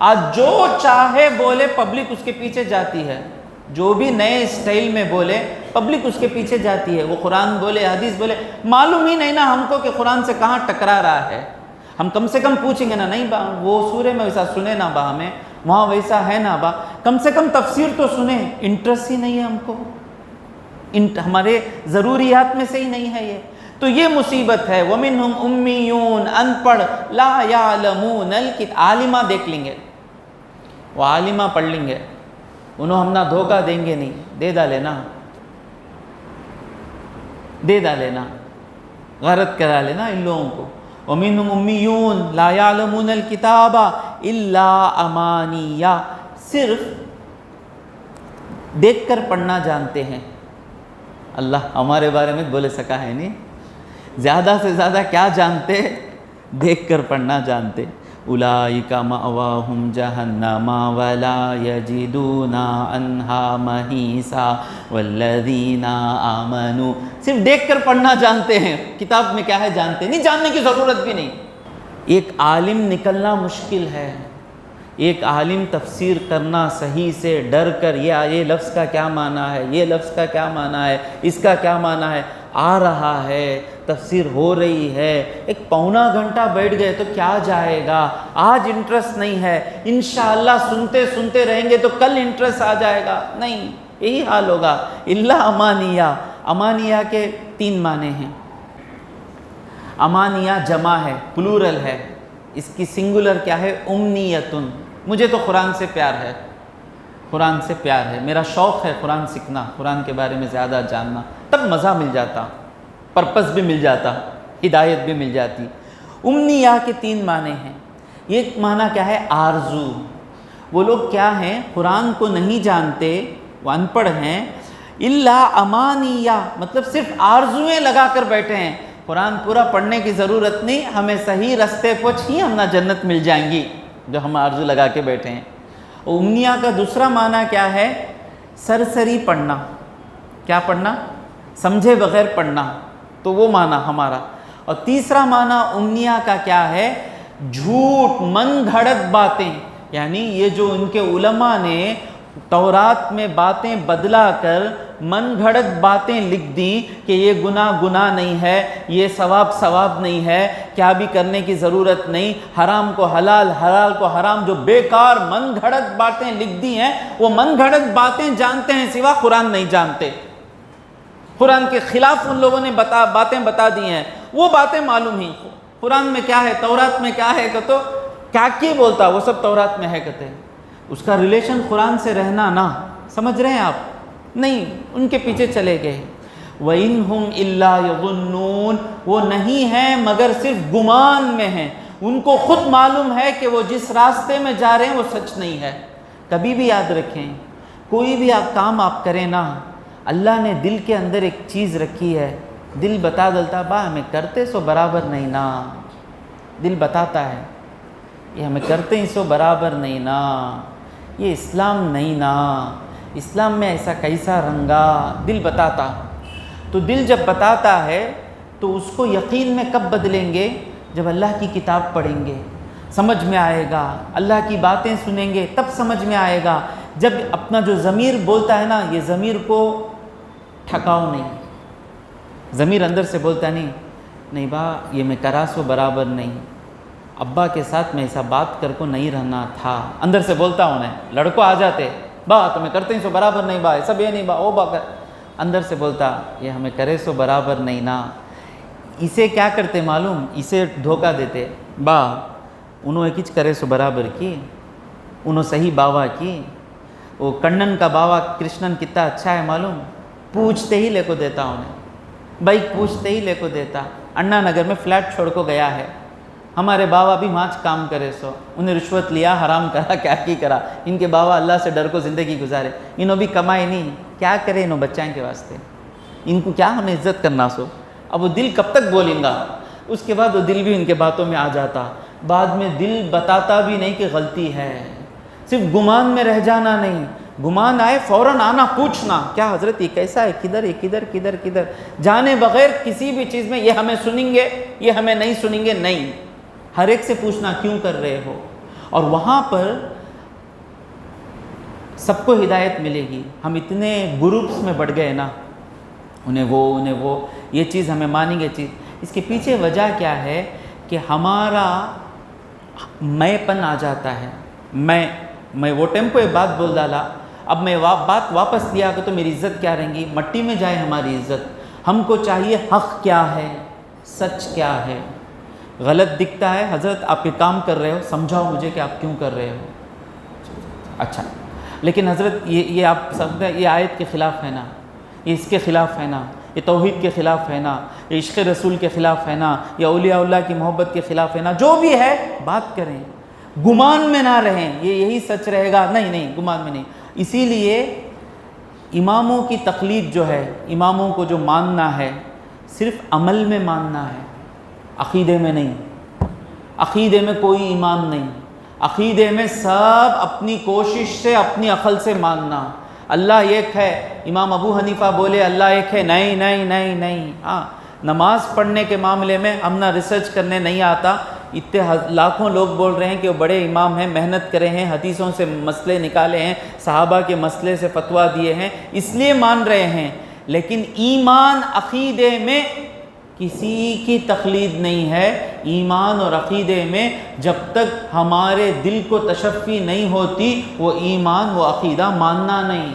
Speaker 1: آج جو چاہے بولے، پبلک اس کے پیچھے جاتی ہے۔ جو بھی نئے اسٹائل میں بولے، پبلک اس کے پیچھے جاتی ہے۔ وہ قرآن بولے، حدیث بولے، معلوم ہی نہیں نا ہم کو کہ قرآن سے کہاں ٹکرا رہا ہے۔ ہم کم سے کم پوچھیں گے نا، نہیں با وہ سورے میں ویسا سنے نا با، ہمیں وہاں ویسا ہے نا با، کم سے کم تفسیر تو سنیں۔ انٹرسٹ ہی نہیں ہے ہم کو، ہمارے ضروریات میں سے ہی نہیں ہے یہ۔ تو یہ مصیبت ہے۔ وَمِنْهُمْ اُمِّيُّونَ، ان پڑھ، لا يَعْلَمُونَ الْكِتَابَ، عالمہ دیکھ لیں گے، وہ عالمہ پڑھ لیں گے، انہوں ہم نہ دھوکہ دیں گے نہیں، دے ڈالے نا، غارت کرا لینا ان لوگوں کو۔ وَمِنْهُمْ اُمِّيُّونَ لَا يَعْلَمُونَ الْكِتَابَ إِلَّا أَمَانِيَّ، صرف دیکھ کر پڑھنا جانتے ہیں۔ اللہ ہمارے بارے میں بولے سکا ہے نہیں، زیادہ سے زیادہ کیا جانتے؟ دیکھ کر پڑھنا جانتے۔ اولئک مأواہم جہنم ولا یجدون عنہا محیصا والذین آمنوا، صرف دیکھ کر پڑھنا جانتے ہیں، کتاب میں کیا ہے جانتے نہیں، جاننے کی ضرورت بھی نہیں۔ ایک عالم نکلنا مشکل ہے، ایک عالم تفسیر کرنا صحیح سے ڈر کر، یہ لفظ کا کیا معنی ہے، یہ لفظ کا کیا معنی ہے، اس کا کیا معنی ہے، آ رہا ہے، تفسیر ہو رہی ہے، ایک پونا گھنٹہ بیٹھ گئے تو کیا جائے گا، آج انٹرسٹ نہیں ہے، انشاءاللہ سنتے سنتے رہیں گے تو کل انٹرسٹ آ جائے گا، نہیں، یہی حال ہوگا۔ الا امانیہ، امانیہ کے 3 معنی ہیں۔ امانیہ جمع ہے، پلورل ہے، اس کی سنگولر کیا ہے، امنیتن۔ مجھے تو قرآن سے پیار ہے، قرآن سے پیار ہے، میرا شوق ہے قرآن سیکھنا، قرآن کے بارے میں زیادہ جاننا، تب مزہ مل جاتا، پرپس بھی مل جاتا، ہدایت بھی مل جاتی۔ امنیہ کے 3 معنی ہیں۔ ایک معنی کیا ہے، آرزو، وہ لوگ کیا ہیں، قرآن کو نہیں جانتے، وہ ان پڑھ ہیں، الا امانیہ مطلب صرف آرزویں لگا کر بیٹھے ہیں، قرآن پورا پڑھنے کی ضرورت نہیں، ہمیں صحیح رستے پہنچی ہم نہ جنت مل جائیں گی جو ہم آرزو لگا کے بیٹھے ہیں۔ امنیہ کا دوسرا معنی کیا ہے؟ سرسری پڑھنا۔ کیا پڑھنا؟ سمجھے بغیر پڑھنا، تو وہ معنی ہمارا۔ اور تیسرا معنی امنیہ کا کیا ہے؟ جھوٹ، من گھڑت باتیں، یعنی یہ جو ان کے علماء نے تورات میں باتیں بدلا کر من گھڑت باتیں لکھ دیں کہ یہ گناہ نہیں ہے، یہ ثواب نہیں ہے، کیا بھی کرنے کی ضرورت نہیں، حرام کو حلال، حلال کو حرام، جو بیکار من گھڑت باتیں لکھ دی ہیں، وہ من گھڑت باتیں جانتے ہیں سوا قرآن نہیں جانتے۔ قرآن کے خلاف ان لوگوں نے باتیں بتا دی ہیں، وہ باتیں معلوم ہی قرآن میں کیا ہے، تورات میں کیا ہے، تو کیا کی بولتا وہ سب تورات میں ہے کہتے ہیں۔ اس کا ریلیشن قرآن سے رہنا نہ، سمجھ رہے ہیں آپ؟ نہیں، ان کے پیچھے چلے گئے۔ وَإِنْهُمْ إِلَّا يَظُنُّونَ، وہ نہیں ہیں مگر صرف گمان میں ہیں، ان کو خود معلوم ہے کہ وہ جس راستے میں جا رہے ہیں وہ سچ نہیں ہے۔ کبھی بھی یاد رکھیں، کوئی بھی کام آپ کریں نا، اللہ نے دل کے اندر ایک چیز رکھی ہے، دل بتا دلتا با ہمیں کرتے سو برابر نہیں نا، دل بتاتا ہے یہ ہمیں کرتے ہی سو برابر نہیں نا، یہ اسلام نہیں نا، اسلام میں ایسا کیسا رنگا، دل بتاتا۔ تو دل جب بتاتا ہے تو اس کو یقین میں کب بدلیں گے؟ جب اللہ کی کتاب پڑھیں گے، سمجھ میں آئے گا، اللہ کی باتیں سنیں گے تب سمجھ میں آئے گا۔ جب اپنا جو ضمیر بولتا ہے نا، یہ ضمیر کو ٹھکاؤ نہیں، ضمیر اندر سے بولتا نہیں با یہ میں کرا سو برابر نہیں، ابا کے ساتھ میں ایسا بات کر کو نہیں رہنا تھا، اندر سے بولتا ہوں لڑکوں آ جاتے با تمہیں کرتے ہیں سو برابر نہیں با، ایسا بھی نہیں با او با کر، اندر سے بولتا یہ ہمیں کرے سو برابر نہیں نا۔ اسے کیا کرتے معلوم؟ اسے دھوکہ دیتے، با انہوں ایک کرے سو برابر کی، انہوں صحیح باوا کی، وہ کنن کا باوا کرشنن کتنا اچھا ہے معلوم، پوچھتے ہی لے کو دیتا انہیں، بائک پوچھتے ہی لے کو دیتا۔ انا نگر میں فلیٹ چھوڑ کو گیا ہے، ہمارے باوا بھی مانچ کام کرے سو، انہیں رشوت لیا، حرام کرا، کیا کی کرا، ان کے باوا اللہ سے ڈر کو زندگی گزارے، انہوں بھی کمائے نہیں، کیا کرے انہوں بچائیں کے واسطے، ان کو کیا ہمیں عزت کرنا سو۔ اب وہ دل کب تک بولیں گا؟ اس کے بعد وہ دل بھی ان کے باتوں میں آ جاتا، بعد میں دل بتاتا بھی نہیں کہ غلطی ہے، صرف گمان میں رہ جانا نہیں، گمان آئے فوراً آنا، پوچھنا کیا حضرت یہ کیسا ہے، کدھر ہے، کدھر کدھر کدھر، جانے بغیر کسی بھی چیز میں یہ ہمیں سنیں گے، یہ ہمیں نہیں سنیں گے، نہیں، ہر ایک سے پوچھنا کیوں کر رہے ہو، اور وہاں پر سب کو ہدایت ملے گی۔ ہم اتنے گروپس میں بڑھ گئے نا، انہیں وہ یہ چیز ہمیں مانیں گے چیز، اس کے پیچھے وجہ کیا ہے کہ ہمارا میں پن آ جاتا ہے، میں وہ ٹیمپو ایک بات بول ڈالا، اب میں بات واپس لیا تو میری عزت کیا رہیں گی، مٹی میں جائے ہماری عزت۔ ہم کو چاہیے حق کیا ہے، سچ کیا ہے۔ غلط دکھتا ہے حضرت آپ یہ کام کر رہے ہو، سمجھاؤ مجھے کہ آپ کیوں کر رہے ہو، اچھا لیکن حضرت یہ آپ سمجھتے ہیں یہ آیت کے خلاف ہے نا، یہ اس کے خلاف ہے نا، یہ توحید کے خلاف ہے نا، یہ عشق رسول کے خلاف ہے نا، یا اولیاء اللہ کی محبت کے خلاف ہے نا، جو بھی ہے بات کریں، گمان میں نہ رہیں یہی سچ رہے گا، نہیں گمان میں نہیں۔ اسی لیے اماموں کی تقلید جو ہے، اماموں کو جو ماننا ہے صرف عمل میں ماننا ہے، عقیدے میں نہیں، عقیدے میں کوئی ایمان نہیں، عقیدے میں سب اپنی کوشش سے اپنی عقل سے ماننا، اللہ ایک ہے، امام ابو حنیفہ بولے اللہ ایک ہے، نہیں، ہاں نماز پڑھنے کے معاملے میں ہم نہ ریسرچ کرنے نہیں آتا، اتنے لاکھوں لوگ بول رہے ہیں کہ وہ بڑے امام ہیں، محنت کرے ہیں، حدیثوں سے مسئلے نکالے ہیں، صحابہ کے مسئلے سے فتویٰ دیے ہیں، اس لیے مان رہے ہیں، لیکن ایمان عقیدے میں کسی کی تقلید نہیں ہے۔ ایمان اور عقیدے میں جب تک ہمارے دل کو تشفی نہیں ہوتی وہ ایمان و عقیدہ ماننا نہیں۔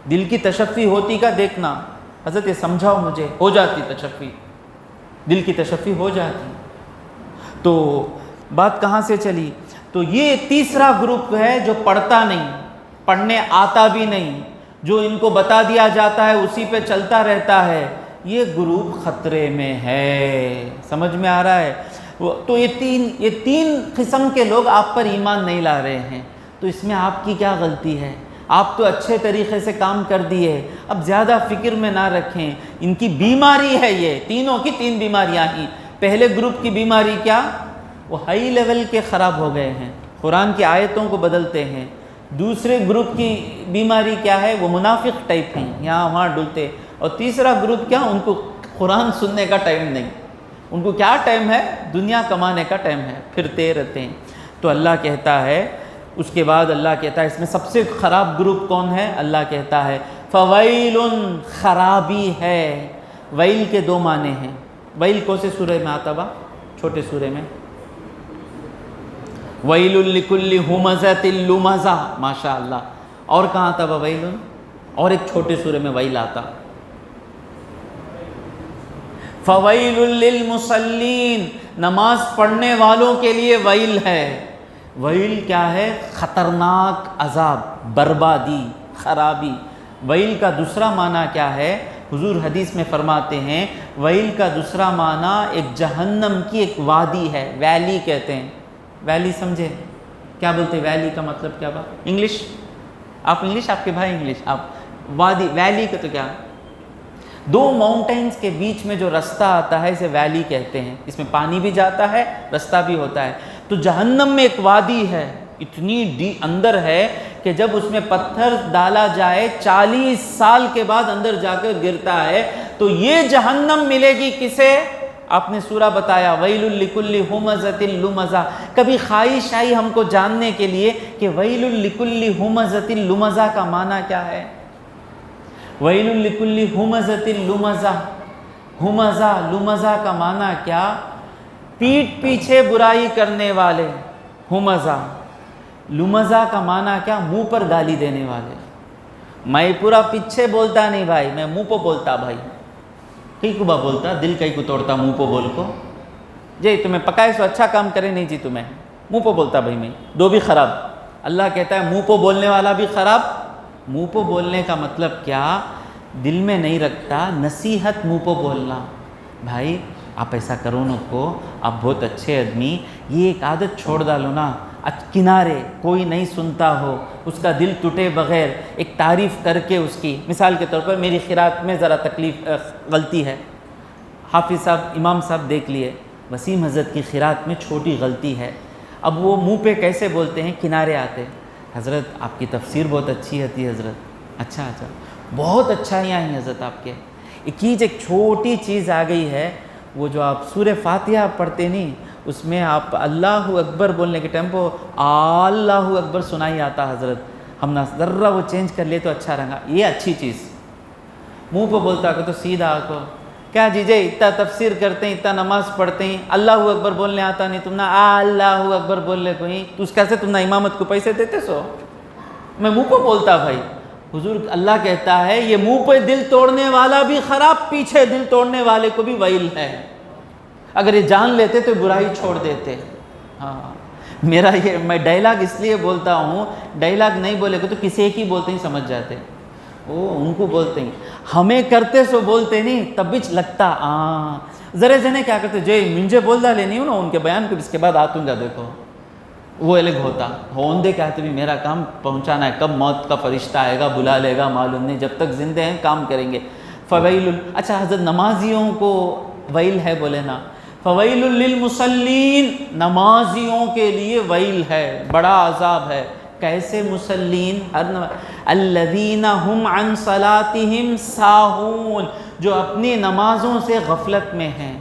Speaker 1: دل کی تشفی ہوتی کا دیکھنا، حضرت یہ سمجھاؤ مجھے، ہو جاتی تشفی، دل کی تشفی ہو جاتی۔ تو بات کہاں سے چلی؟ تو یہ تیسرا گروپ ہے جو پڑھتا نہیں، پڑھنے آتا بھی نہیں، جو ان کو بتا دیا جاتا ہے اسی پہ چلتا رہتا ہے، یہ گروپ خطرے میں ہے۔ سمجھ میں آ رہا ہے؟ تو یہ تین قسم کے لوگ آپ پر ایمان نہیں لا رہے ہیں، تو اس میں آپ کی کیا غلطی ہے؟ آپ تو اچھے طریقے سے کام کر دیے، اب زیادہ فکر میں نہ رکھیں، ان کی بیماری ہے، یہ تینوں کی 3 بیماریاں ہی۔ پہلے گروپ کی بیماری کیا؟ وہ ہائی لیول کے خراب ہو گئے ہیں، قرآن کی آیتوں کو بدلتے ہیں۔ دوسرے گروپ کی بیماری کیا ہے؟ وہ منافق ٹائپ ہیں، یہاں وہاں ڈلتے۔ اور تیسرا گروپ کیا؟ ان کو قرآن سننے کا ٹائم نہیں، ان کو کیا ٹائم ہے؟ دنیا کمانے کا ٹائم ہے، پھرتے رہتے ہیں۔ تو اللہ کہتا ہے، اس کے بعد اللہ کہتا ہے اس میں سب سے خراب گروپ کون ہے؟ اللہ کہتا ہے فویل، خرابی ہے۔ ویل کے 2 معنی ہیں۔ ویل کون سے سورہ میں آتا با؟ چھوٹے سورے میں ویل لکل ہمزۃ لمزہ، ماشاء اللہ۔ اور کہاں آتا با ویل؟ اور ایک چھوٹے سورے میں ویل آتا، فویل للمصلین، نماز پڑھنے والوں کے لیے ویل ہے۔ ویل کیا ہے؟ خطرناک عذاب، بربادی، خرابی۔ ویل کا دوسرا معنی کیا ہے؟ حضور حدیث میں فرماتے ہیں ویل کا دوسرا معنی ایک جہنم کی ایک وادی ہے، ویلی کہتے ہیں۔ ویلی سمجھے کیا بولتے ہیں؟ ویلی کا مطلب کیا با؟ انگلش، آپ انگلش، آپ کے بھائی انگلش، آپ وادی، ویلی کا تو کیا؟ 2 ماؤنٹینز کے بیچ میں جو رستہ آتا ہے اسے ویلی کہتے ہیں، اس میں پانی بھی جاتا ہے، رستہ بھی ہوتا ہے۔ تو جہنم میں ایک وادی ہے، اتنی اندر ہے کہ جب اس میں پتھر ڈالا جائے 40 سال کے بعد اندر جا کر گرتا ہے، تو یہ جہنم ملے گی کسے؟ آپ نے سورہ بتایا ویل لکل ہمزۃ لمزہ۔ کبھی خواہش آئی ہم کو جاننے کے لیے کہ ویل لکل ہمزۃ لمزہ کا معنی کیا ہے؟ ویل لکل ہمزۃ لمزہ، ہمزہ لمزہ کا معنی کیا؟ پیٹھ پیچھے برائی کرنے والے، ہمزہ۔ لمزہ کا معنی کیا؟ منہ پر گالی دینے والے۔ میں پورا پیچھے بولتا نہیں بھائی، میں منہ پہ بولتا بھائی، کئی کو با بولتا، دل کئی کو توڑتا منہ پہ بول کو، جی تمہیں پکائے سو اچھا کام کرے نہیں جی، تمہیں منہ پہ بولتا بھائی میں، 2 بھی خراب۔ اللہ کہتا ہے منہ پہ بولنے والا بھی خراب۔ منہ پہ بولنے کا مطلب کیا؟ دل میں نہیں رکھتا، نصیحت منہ پہ بولنا، بھائی آپ ایسا کرو نا کو، آپ بہت اچھے آدمی، یہ ایک عادت چھوڑ ڈالو نا۔ کنارے کوئی نہیں سنتا ہو، اس کا دل ٹوٹے بغیر ایک تعریف کر کے اس کی، مثال کے طور پر میری قرات میں ذرا غلطی ہے، حافظ صاحب، امام صاحب دیکھ لیے، وسیم حضرت کی قرات میں چھوٹی غلطی ہے، اب وہ منہ پہ کیسے بولتے ہیں؟ کنارے آتے، حضرت آپ کی تفسیر بہت اچھی ہوتی ہے حضرت، اچھا بہت اچھائیاں ہیں حضرت آپ کے، ایک چھوٹی چیز آ گئی ہے، وہ جو آپ سورہ فاتحہ پڑھتے نہیں، اس میں آپ اللہ اکبر بولنے کے ٹائم پہ اللہ اکبر سنائی آتا حضرت، ہم نہ ذرہ وہ چینج کر لے تو اچھا رہا، یہ اچھی چیز۔ منہ پہ بولتا کہ تو سیدھا کو کیا جیجے، اتنا تفسیر کرتے ہیں، اتنا نماز پڑھتے ہیں، اللہ اکبر بولنے آتا نہیں، تم نہ اللہ اکبر بول لے کوئی، تو اس کیسے تم نہ امامت کو پیسے دیتے سو؟ میں منہ پہ بولتا بھائی۔ حضور اللہ کہتا ہے یہ منہ پہ دل توڑنے والا بھی خراب، پیچھے دل توڑنے والے کو بھی ویل ہے۔ اگر یہ جان لیتے تو برائی چھوڑ دیتے۔ ہاں میرا یہ، میں ڈائلاگ اس لیے بولتا ہوں، ڈائلاگ نہیں بولے گا تو کسی ایک ہی بولتے ہی سمجھ جاتے، وہ ان کو بولتے ہیں، ہمیں کرتے سو بولتے نہیں، تب بھی لگتا ذرے جنے کیا کرتے، جو منجے بول دا لینی ہوں نا ان کے بیان کو، اس کے بعد آتوں گا دیکھو وہ الگ ہوتا ہوندے کہتے بھی میرا کام پہنچانا ہے، کب موت کا فرشتہ آئے گا بلا لے گا معلوم نہیں، جب تک زندے ہیں کام کریں گے۔ فویل، اچھا حضرت نمازیوں کو ویل ہے بولے نا، فویل للمصلین، نمازیوں کے لیے ویل ہے، بڑا عذاب ہے۔ کیسے مسلین؟ الذین ہم عن صلاتہم ساہون، جو اپنی نمازوں سے غفلت میں ہیں۔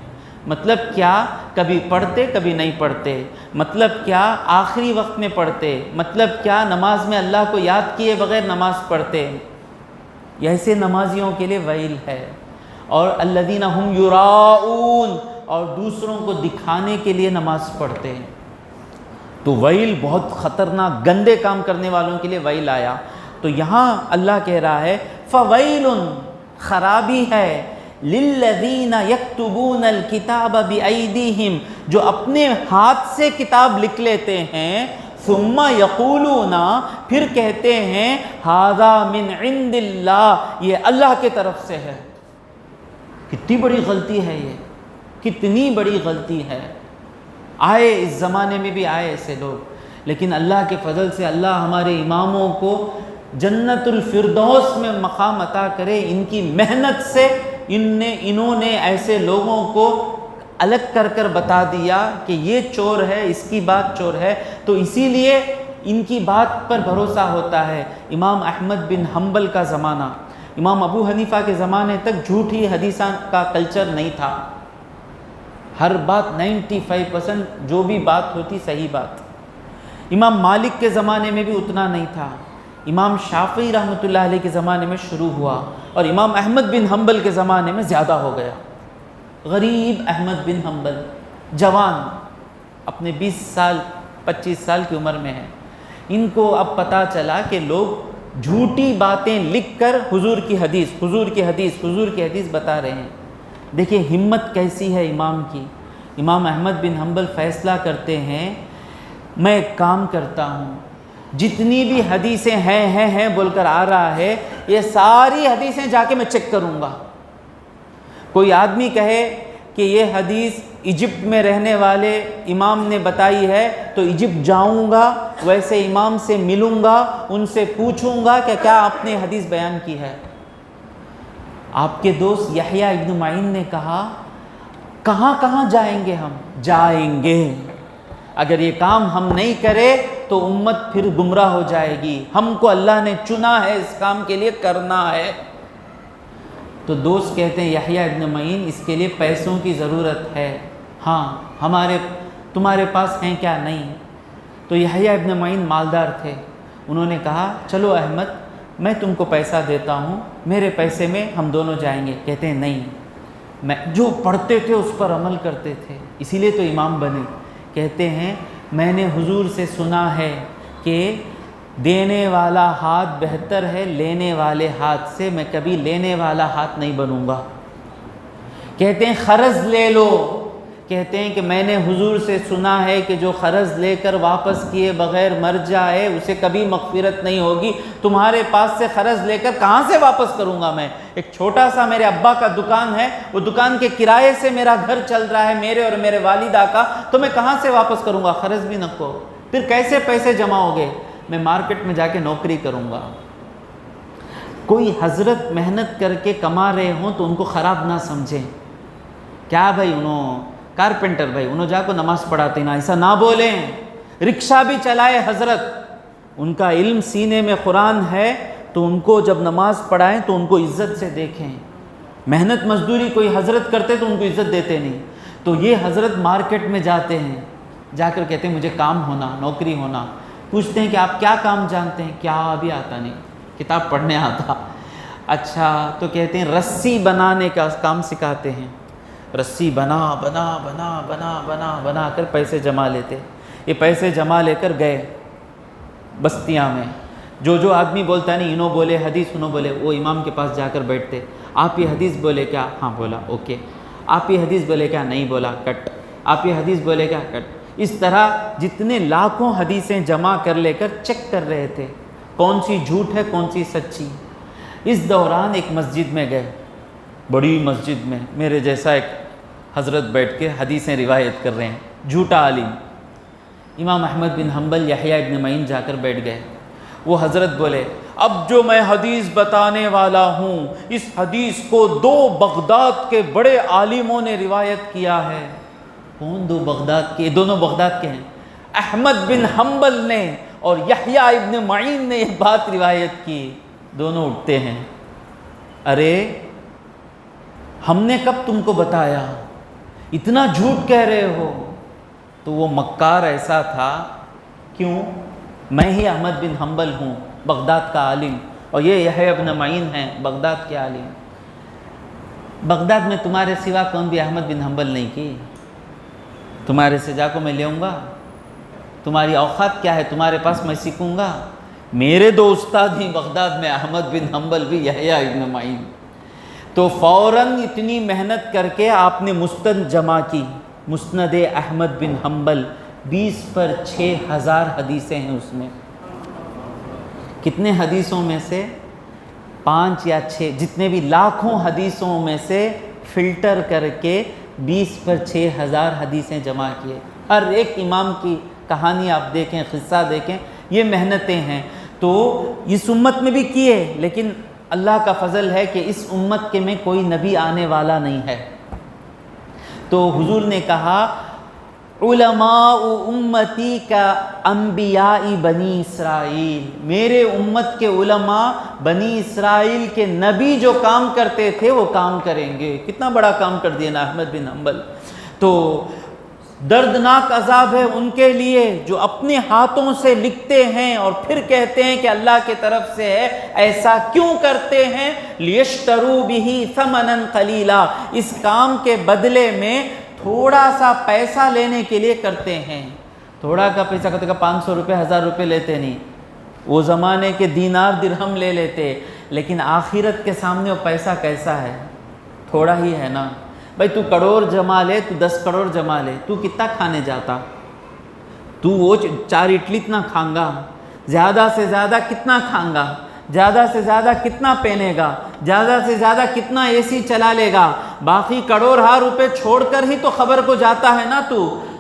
Speaker 1: مطلب کیا؟ کبھی پڑھتے کبھی نہیں پڑھتے، مطلب کیا؟ آخری وقت میں پڑھتے، مطلب کیا؟ نماز میں اللہ کو یاد کیے بغیر نماز پڑھتے، ایسے نمازیوں کے لیے ویل ہے۔ اور الذین ہم یراؤون، اور دوسروں کو دکھانے کے لیے نماز پڑھتے ہیں۔ تو ویل بہت خطرناک، گندے کام کرنے والوں کے لیے ویل آیا۔ تو یہاں اللہ کہہ رہا ہے فویل، خرابی ہے، للذین یکتبون الکتاب بایدیہم، جو اپنے ہاتھ سے کتاب لکھ لیتے ہیں، ثم یقولون، پھر کہتے ہیں ھذا من عند اللہ، یہ اللہ کے طرف سے ہے۔ کتنی بڑی غلطی ہے یہ، کتنی بڑی غلطی ہے۔ آئے اس زمانے میں بھی آئے ایسے لوگ، لیکن اللہ کے فضل سے اللہ ہمارے اماموں کو جنت الفردوس میں مقام عطا کرے۔ ان کی محنت سے انہوں نے ایسے لوگوں کو الگ کر کر بتا دیا کہ یہ چور ہے، اس کی بات چور ہے، تو اسی لیے ان کی بات پر بھروسہ ہوتا ہے۔ امام احمد بن حنبل کا زمانہ، امام ابو حنیفہ کے زمانے تک جھوٹی حدیثاں کا کلچر نہیں تھا، ہر بات 95% جو بھی بات ہوتی صحیح بات۔ امام مالک کے زمانے میں بھی اتنا نہیں تھا، امام شافعی رحمۃ اللہ علیہ کے زمانے میں شروع ہوا، اور امام احمد بن حنبل کے زمانے میں زیادہ ہو گیا۔ غریب احمد بن حنبل، جوان، اپنے 20 سال 25 سال کی عمر میں ہے، ان کو اب پتہ چلا کہ لوگ جھوٹی باتیں لکھ کر حضور کی حدیث بتا رہے ہیں۔ دیکھیں ہمت کیسی ہے امام کی۔ امام احمد بن حنبل فیصلہ کرتے ہیں، میں ایک کام کرتا ہوں، جتنی بھی حدیثیں ہیں بول کر آ رہا ہے، یہ ساری حدیثیں جا کے میں چیک کروں گا۔ کوئی آدمی کہے کہ یہ حدیث ایجپٹ میں رہنے والے امام نے بتائی ہے تو ایجپٹ جاؤں گا، ویسے امام سے ملوں گا، ان سے پوچھوں گا کہ کیا آپ نے حدیث بیان کی ہے۔ آپ کے دوست یحییٰ ابن معین نے کہا، کہاں جائیں گے ہم؟ جائیں گے، اگر یہ کام ہم نہیں کرے تو امت پھر گمراہ ہو جائے گی، ہم کو اللہ نے چنا ہے اس کام کے لیے، کرنا ہے۔ تو دوست کہتے ہیں یحییٰ ابن معین اس کے لیے پیسوں کی ضرورت ہے، ہاں تمہارے پاس ہیں کیا؟ نہیں۔ تو یحییٰ ابن معین مالدار تھے، انہوں نے کہا چلو احمد میں تم کو پیسہ دیتا ہوں، میرے پیسے میں ہم دونوں جائیں گے۔ کہتے ہیں نہیں، میں جو پڑھتے تھے اس پر عمل کرتے تھے، اسی لیے تو امام بنے۔ کہتے ہیں میں نے حضور سے سنا ہے کہ دینے والا ہاتھ بہتر ہے لینے والے ہاتھ سے، میں کبھی لینے والا ہاتھ نہیں بنوں گا۔ کہتے ہیں قرض لے لو، کہتے ہیں کہ میں نے حضور سے سنا ہے کہ جو قرض لے کر واپس کیے بغیر مر جائے اسے کبھی مغفرت نہیں ہوگی، تمہارے پاس سے قرض لے کر کہاں سے واپس کروں گا میں؟ ایک چھوٹا سا میرے ابا کا دکان ہے، وہ دکان کے کرائے سے میرا گھر چل رہا ہے، میرے اور میرے والدہ کا، تو میں کہاں سے واپس کروں گا؟ قرض بھی نہ کو، پھر کیسے پیسے جمع ہوگے؟ میں مارکیٹ میں جا کے نوکری کروں گا۔ کوئی حضرت محنت کر کے کما رہے ہوں تو ان کو خراب نہ سمجھیں، کیا بھائی انہوں کارپینٹر بھائی انہوں جا کو نماز پڑھاتے نا، ایسا نہ بولیں۔ رکشہ بھی چلائے حضرت، ان کا علم سینے میں قرآن ہے تو ان کو جب نماز پڑھائیں تو ان کو عزت سے دیکھیں۔ محنت مزدوری کوئی حضرت کرتے تو ان کو عزت دیتے نہیں، تو یہ حضرت مارکیٹ میں جاتے ہیں، جا کر کہتے ہیں مجھے کام ہونا، نوکری ہونا۔ پوچھتے ہیں کہ آپ کیا کام جانتے ہیں؟ کیا ابھی آتا نہیں، کتاب پڑھنے آتا۔ اچھا، تو کہتے ہیں رسی بنانے کا کام سکھاتے ہیں، رسی بنا کر پیسے جما لیتے۔ یہ پیسے جما لے کر گئے بستیاں میں، جو آدمی بولتا ہے نہیں انہوں بولے حدیث انہوں بولے، وہ امام کے پاس جا کر بیٹھتے، آپ یہ حدیث بولے کیا؟ ہاں بولا، اوکے۔ آپ یہ حدیث بولے کیا؟ نہیں بولا، کٹ۔ آپ یہ حدیث بولے کیا؟ کٹ۔ اس طرح جتنے لاکھوں حدیثیں جمع کر لے کر چیک کر رہے تھے کون سی جھوٹ ہے کون سی سچی۔ اس دوران ایک مسجد میں گئے، بڑی مسجد میں میرے جیسا ایک حضرت بیٹھ کے حدیثیں روایت کر رہے ہیں، جھوٹا عالم۔ امام احمد بن حنبل یحییٰ ابن معین جا کر بیٹھ گئے۔ وہ حضرت بولے اب جو میں حدیث بتانے والا ہوں اس حدیث کو 2 بغداد کے بڑے عالموں نے روایت کیا ہے۔ کون 2 بغداد کے؟ دونوں بغداد کے ہیں، احمد بن حنبل نے اور یحییٰ ابن معین نے یہ بات روایت کی۔ دونوں اٹھتے ہیں، ارے ہم نے کب تم کو بتایا، اتنا جھوٹ کہہ رہے ہو؟ تو وہ مکار ایسا تھا، کیوں؟ میں ہی احمد بن حنبل ہوں بغداد کا عالم، اور یہ یحییٰ ابن معین ہیں بغداد کے عالم۔ بغداد میں تمہارے سوا کون بھی احمد بن حنبل نہیں کی، تمہارے سے جا کو میں لے آؤں گا، تمہاری اوقات کیا ہے، تمہارے پاس میں سیکھوں گا۔ میرے 2 استاد ہی بغداد میں، احمد بن حنبل بھی یحییٰ ابن معین۔ تو فوراً اتنی محنت کر کے آپ نے مستند جمع کی، مسند احمد بن حنبل، 20 پر 6000 حدیثیں ہیں اس میں۔ کتنے حدیثوں میں سے 5 یا 6 جتنے بھی لاکھوں حدیثوں میں سے فلٹر کر کے 20 پر 6000 حدیثیں جمع کیے۔ ہر ایک امام کی کہانی آپ دیکھیں، قصہ دیکھیں، یہ محنتیں ہیں۔ تو اس امت میں بھی کیے، لیکن اللہ کا فضل ہے کہ اس امت کے میں کوئی نبی آنے والا نہیں ہے۔ تو حضور نے کہا علماء امتی کا انبیاء بنی اسرائیل، میرے امت کے علماء بنی اسرائیل کے نبی جو کام کرتے تھے وہ کام کریں گے۔ کتنا بڑا کام کر دیا نا احمد بن حنبل۔ تو دردناک عذاب ہے ان کے لیے جو اپنے ہاتھوں سے لکھتے ہیں اور پھر کہتے ہیں کہ اللہ کی طرف سے ہے۔ ایسا کیوں کرتے ہیں؟ لیشتروا بہ ثمنا قلیلا، اس کام کے بدلے میں تھوڑا سا پیسہ لینے کے لیے کرتے ہیں۔ تھوڑا کا پیسہ کہتے کہ 500 روپے 1000 روپے لیتے نہیں، وہ زمانے کے دینار درہم لے لیتے، لیکن آخرت کے سامنے وہ پیسہ کیسا ہے؟ تھوڑا ہی ہے نا۔ بھائی تو کروڑ جما لے، تو 10 کروڑ جما لے، تو کتنا کھانے جاتا؟ تو وہ 4 اڈلی اتنا کھائیں گا، زیادہ سے زیادہ کتنا کھائیں گا، زیادہ سے زیادہ کتنا پہنے گا، زیادہ سے زیادہ کتنا اے سی چلا لے گا، باقی کروڑ روپے چھوڑ کر ہی تو خبر کو جاتا ہے نا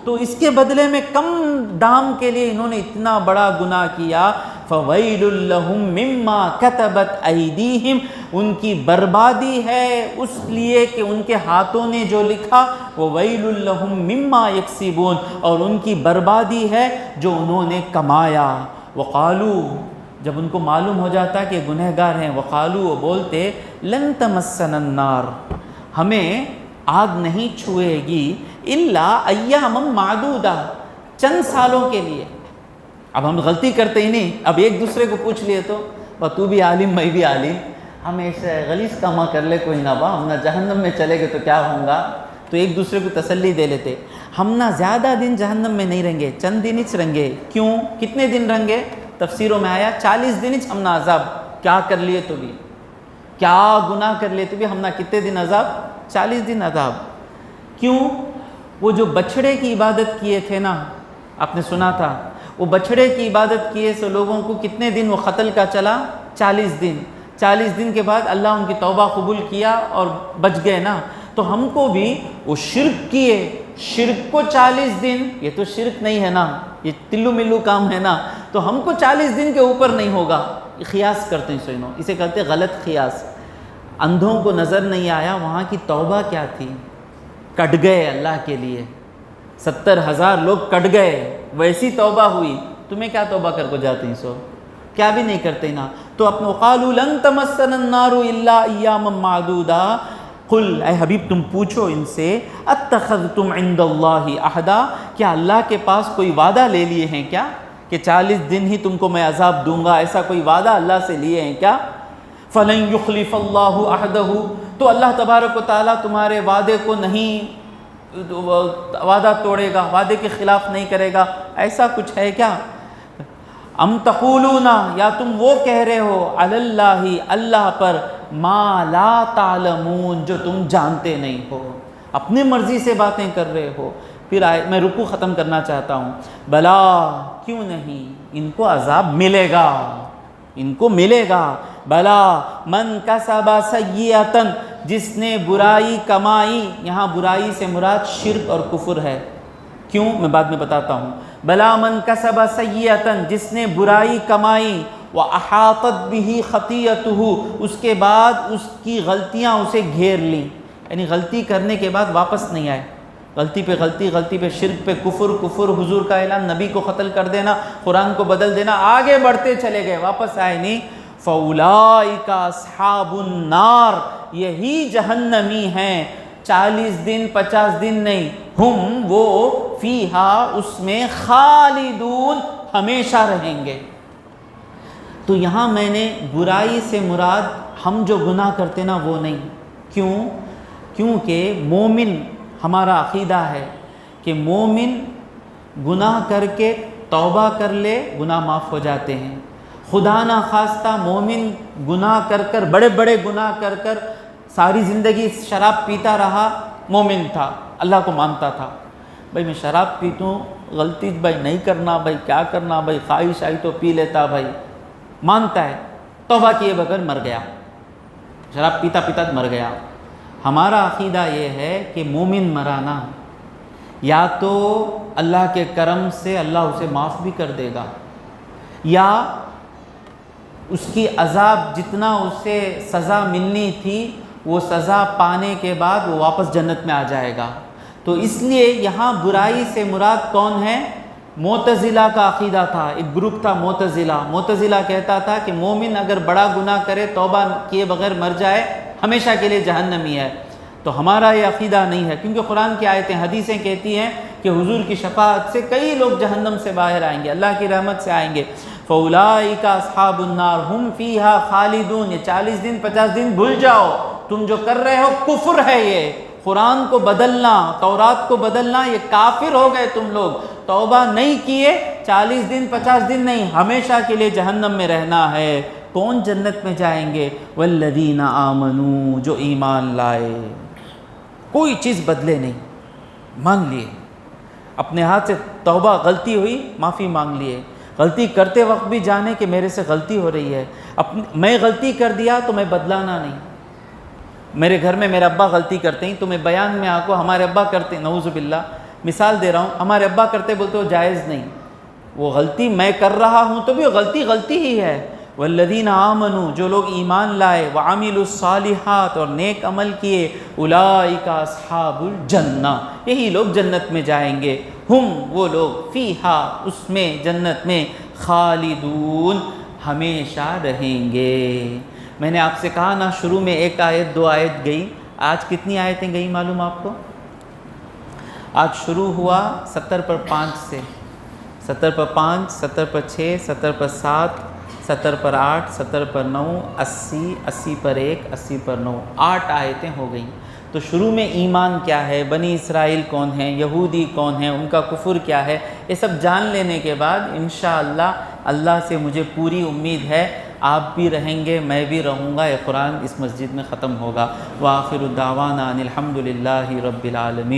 Speaker 1: تو اس کے بدلے میں کم دام کے لیے انہوں نے اتنا بڑا گناہ کیا۔ فَوَيْلٌ لَهُم مِّمَّا كَتَبَتْ أَيْدِيهِمْ، ان کی بربادی ہے اس لیے کہ ان کے ہاتھوں نے جو لکھا، وَوَيْلٌ لَهُم مِّمَّا يَكْسِبُونَ، اور ان کی بربادی ہے جو انہوں نے کمایا۔ وَقَالُوا، جب ان کو معلوم ہو جاتا کہ گنہگار ہیں، وقالو، وہ بولتے، لن تمسنا النار، ہمیں آگ نہیں چھوئے گی، الا ایاما معدودہ، چند سالوں کے لیے۔ اب ہم غلطی کرتے ہی نہیں، اب ایک دوسرے کو پوچھ لیے تو بھی عالم میں بھی عالم، ہم ایسے غلیظ کاما کر لے کوئی نہ با، ہم نہ جہنم میں چلے گئے تو کیا ہوگا، تو ایک دوسرے کو تسلی دے لیتے، ہم نہ زیادہ دن جہنم میں نہیں رہیں گے، چند دن ہی رہیں گے۔ کیوں؟ کتنے دن رہیں گے؟ تفسیروں میں آیا 40 دن ہم نہ عذاب، کیا کر لیے تو بھی، کیا گناہ کر لیے تو بھی ہم نہ کتنے دن عذاب؟ 40 دن عذاب۔ کیوں؟ وہ جو بچھڑے کی عبادت کیے تھے نا، آپ نے سنا تھا، وہ بچھڑے کی عبادت کیے سے لوگوں کو کتنے دن وہ قتل کا چلا؟ 40 دن۔ 40 دن کے بعد اللہ ان کی توبہ قبول کیا اور بچ گئے نا۔ تو ہم کو بھی وہ شرک کیے، شرک کو 40 دن، یہ تو شرک نہیں ہے نا، یہ تلو ملو کام ہے نا، تو ہم کو 40 دن کے اوپر نہیں ہوگا۔ خیاس کرتے ہیں سنو، اسے کہتے ہیں غلط خیاس۔ اندھوں کو نظر نہیں آیا، وہاں کی توبہ کیا تھی؟ کٹ گئے اللہ کے لیے، 70,000 لوگ کٹ گئے، ویسی توبہ ہوئی۔ تمہیں کیا توبہ کر کو جاتے ہیں سو؟ کیا بھی نہیں کرتے نا۔ تو اپنے وقالوا لن تمسنا النار الا ایاما معدودا، قل، اے حبیب تم پوچھو ان سے، اتخذتم عند اللہ عہدا، کیا اللہ کے پاس کوئی وعدہ لے لیے ہیں کیا کہ 40 دن ہی تم کو میں عذاب دوں گا؟ ایسا کوئی وعدہ اللہ سے لیے ہیں کیا؟ فلن یخلف اللہ عہدہ، تو اللہ تبارک و تعالیٰ تمہارے وعدے کو نہیں، وعدہ توڑے گا، وعدے کے خلاف نہیں کرے گا، ایسا کچھ ہے کیا؟ ام تقولون، یا تم وہ کہہ رہے ہو، علی اللہ، اللہ پر، ما لا تعلمون، جو تم جانتے نہیں ہو، اپنی مرضی سے باتیں کر رہے ہو۔ پھر میں رکوع ختم کرنا چاہتا ہوں۔ بلا، کیوں نہیں، ان کو عذاب ملے گا، ان کو ملے گا۔ بلا من کسب سیئۃ، جس نے برائی کمائی، یہاں برائی سے مراد شرک اور کفر ہے۔ کیوں؟ میں بعد میں بتاتا ہوں۔ بلا من کسب سیئۃ، جس نے برائی کمائی، وَأَحَاطَتْ بِهِ خَطِيئَتُهُ، اس کے بعد اس کی غلطیاں اسے گھیر لیں، یعنی غلطی کرنے کے بعد واپس نہیں آئے، غلطی پہ غلطی، غلطی پہ شرک پہ کفر، کفر حضور کا اعلان، نبی کو قتل کر دینا، قرآن کو بدل دینا، آگے بڑھتے چلے گئے، واپس آئے نہیں۔ فَأُولَئِكَ أَصْحَابُ النَّارِ، یہی جہنمی ہیں، 40 دن 50 دن نہیں، ہم وہ فیہا، اس میں، خالدون، ہمیشہ رہیں گے۔ تو یہاں میں نے برائی سے مراد ہم جو گناہ کرتے نا وہ نہیں۔ کیوں؟ کیونکہ مومن، ہمارا عقیدہ ہے کہ مومن گناہ کر کے توبہ کر لے، گناہ معاف ہو جاتے ہیں۔ خدا نہ خواستہ مومن گناہ کر کر، بڑے بڑے گناہ کر کر ساری زندگی شراب پیتا رہا، مومن تھا، اللہ کو مانتا تھا، بھائی میں شراب پیتوں، غلطی بھائی نہیں کرنا، بھائی کیا کرنا، بھائی خواہش آئی تو پی لیتا، بھائی مانتا ہے، توبہ کیے بغیر مر گیا، شراب پیتا پیتا مر گیا۔ ہمارا عقیدہ یہ ہے کہ مومن مرانا، یا تو اللہ کے کرم سے اللہ اسے معاف بھی کر دے گا، یا اس کی عذاب جتنا اسے سزا ملنی تھی وہ سزا پانے کے بعد وہ واپس جنت میں آ جائے گا۔ تو اس لیے یہاں برائی سے مراد کون ہے؟ معتزلہ کا عقیدہ تھا، ایک گروپ تھا معتزلہ کہتا تھا کہ مومن اگر بڑا گناہ کرے توبہ کیے بغیر مر جائے ہمیشہ کے لیے جہنمی ہے۔ تو ہمارا یہ عقیدہ نہیں ہے، کیونکہ قرآن کی آیتیں حدیثیں کہتی ہیں کہ حضور کی شفاعت سے کئی لوگ جہنم سے باہر آئیں گے، اللہ کی رحمت سے آئیں گے۔ فَأُولَٰئِكَ أَصْحَابُ النَّارِ هُمْ فِيهَا خَالِدُونَ۔ یہ 40 دن 50 دن بھول جاؤ، تم جو کر رہے ہو کفر ہے، یہ قرآن کو بدلنا، تورات کو بدلنا، یہ کافر ہو گئے تم لوگ۔ توبہ نہیں کیے 40 دن 50 دن نہیں، ہمیشہ کے لیے جہنم میں رہنا ہے۔ کون جنت میں جائیں گے؟ وَالَّذِينَ آمَنُوا، جو ایمان لائے، کوئی چیز بدلے نہیں، مان لیے، اپنے ہاتھ سے توبہ، غلطی ہوئی معافی مانگ لیے، غلطی کرتے وقت بھی جانے کہ میرے سے غلطی ہو رہی ہے، میں غلطی کر دیا تو میں بدلانا نہیں۔ میرے گھر میں میرے ابا غلطی کرتے ہیں تو میں بیان میں آ کو ہمارے ابا کرتے ہیں، نعوذ باللہ مثال دے رہا ہوں، ہمارے ابا کرتے بولتے وہ جائز نہیں، وہ غلطی میں کر رہا ہوں تو بھی وہ غلطی ہی ہے۔ والذین آمنوا، جو لوگ ایمان لائے، وعملوا الصالحات، اور نیک عمل کیے، اولئک اصحاب الجنہ، یہی لوگ جنت میں جائیں گے، ہم، وہ لوگ، فیہا، اس میں جنت میں، خالدون، ہمیشہ رہیں گے۔ میں نے آپ سے کہا نا شروع میں 1 آیت 2 آیت گئی، آج کتنی آیتیں گئی معلوم آپ کو؟ آج شروع ہوا 70 پر 5 سے، 70 پر 5، 70 پر 6، 70 پر 7، 70 پر 8، 70 پر 9، 80، 80 پر 1، 80 پر 9، 8 آیتیں ہو گئیں۔ تو شروع میں ایمان کیا ہے، بنی اسرائیل کون ہیں، یہودی کون ہیں، ان کا کفر کیا ہے، یہ سب جان لینے کے بعد انشاءاللہ اللہ سے مجھے پوری امید ہے آپ بھی رہیں گے، میں بھی رہوں گا، یہ قرآن اس مسجد میں ختم ہوگا۔ وآخر دعوانا ان الحمد للہ رب العالمین۔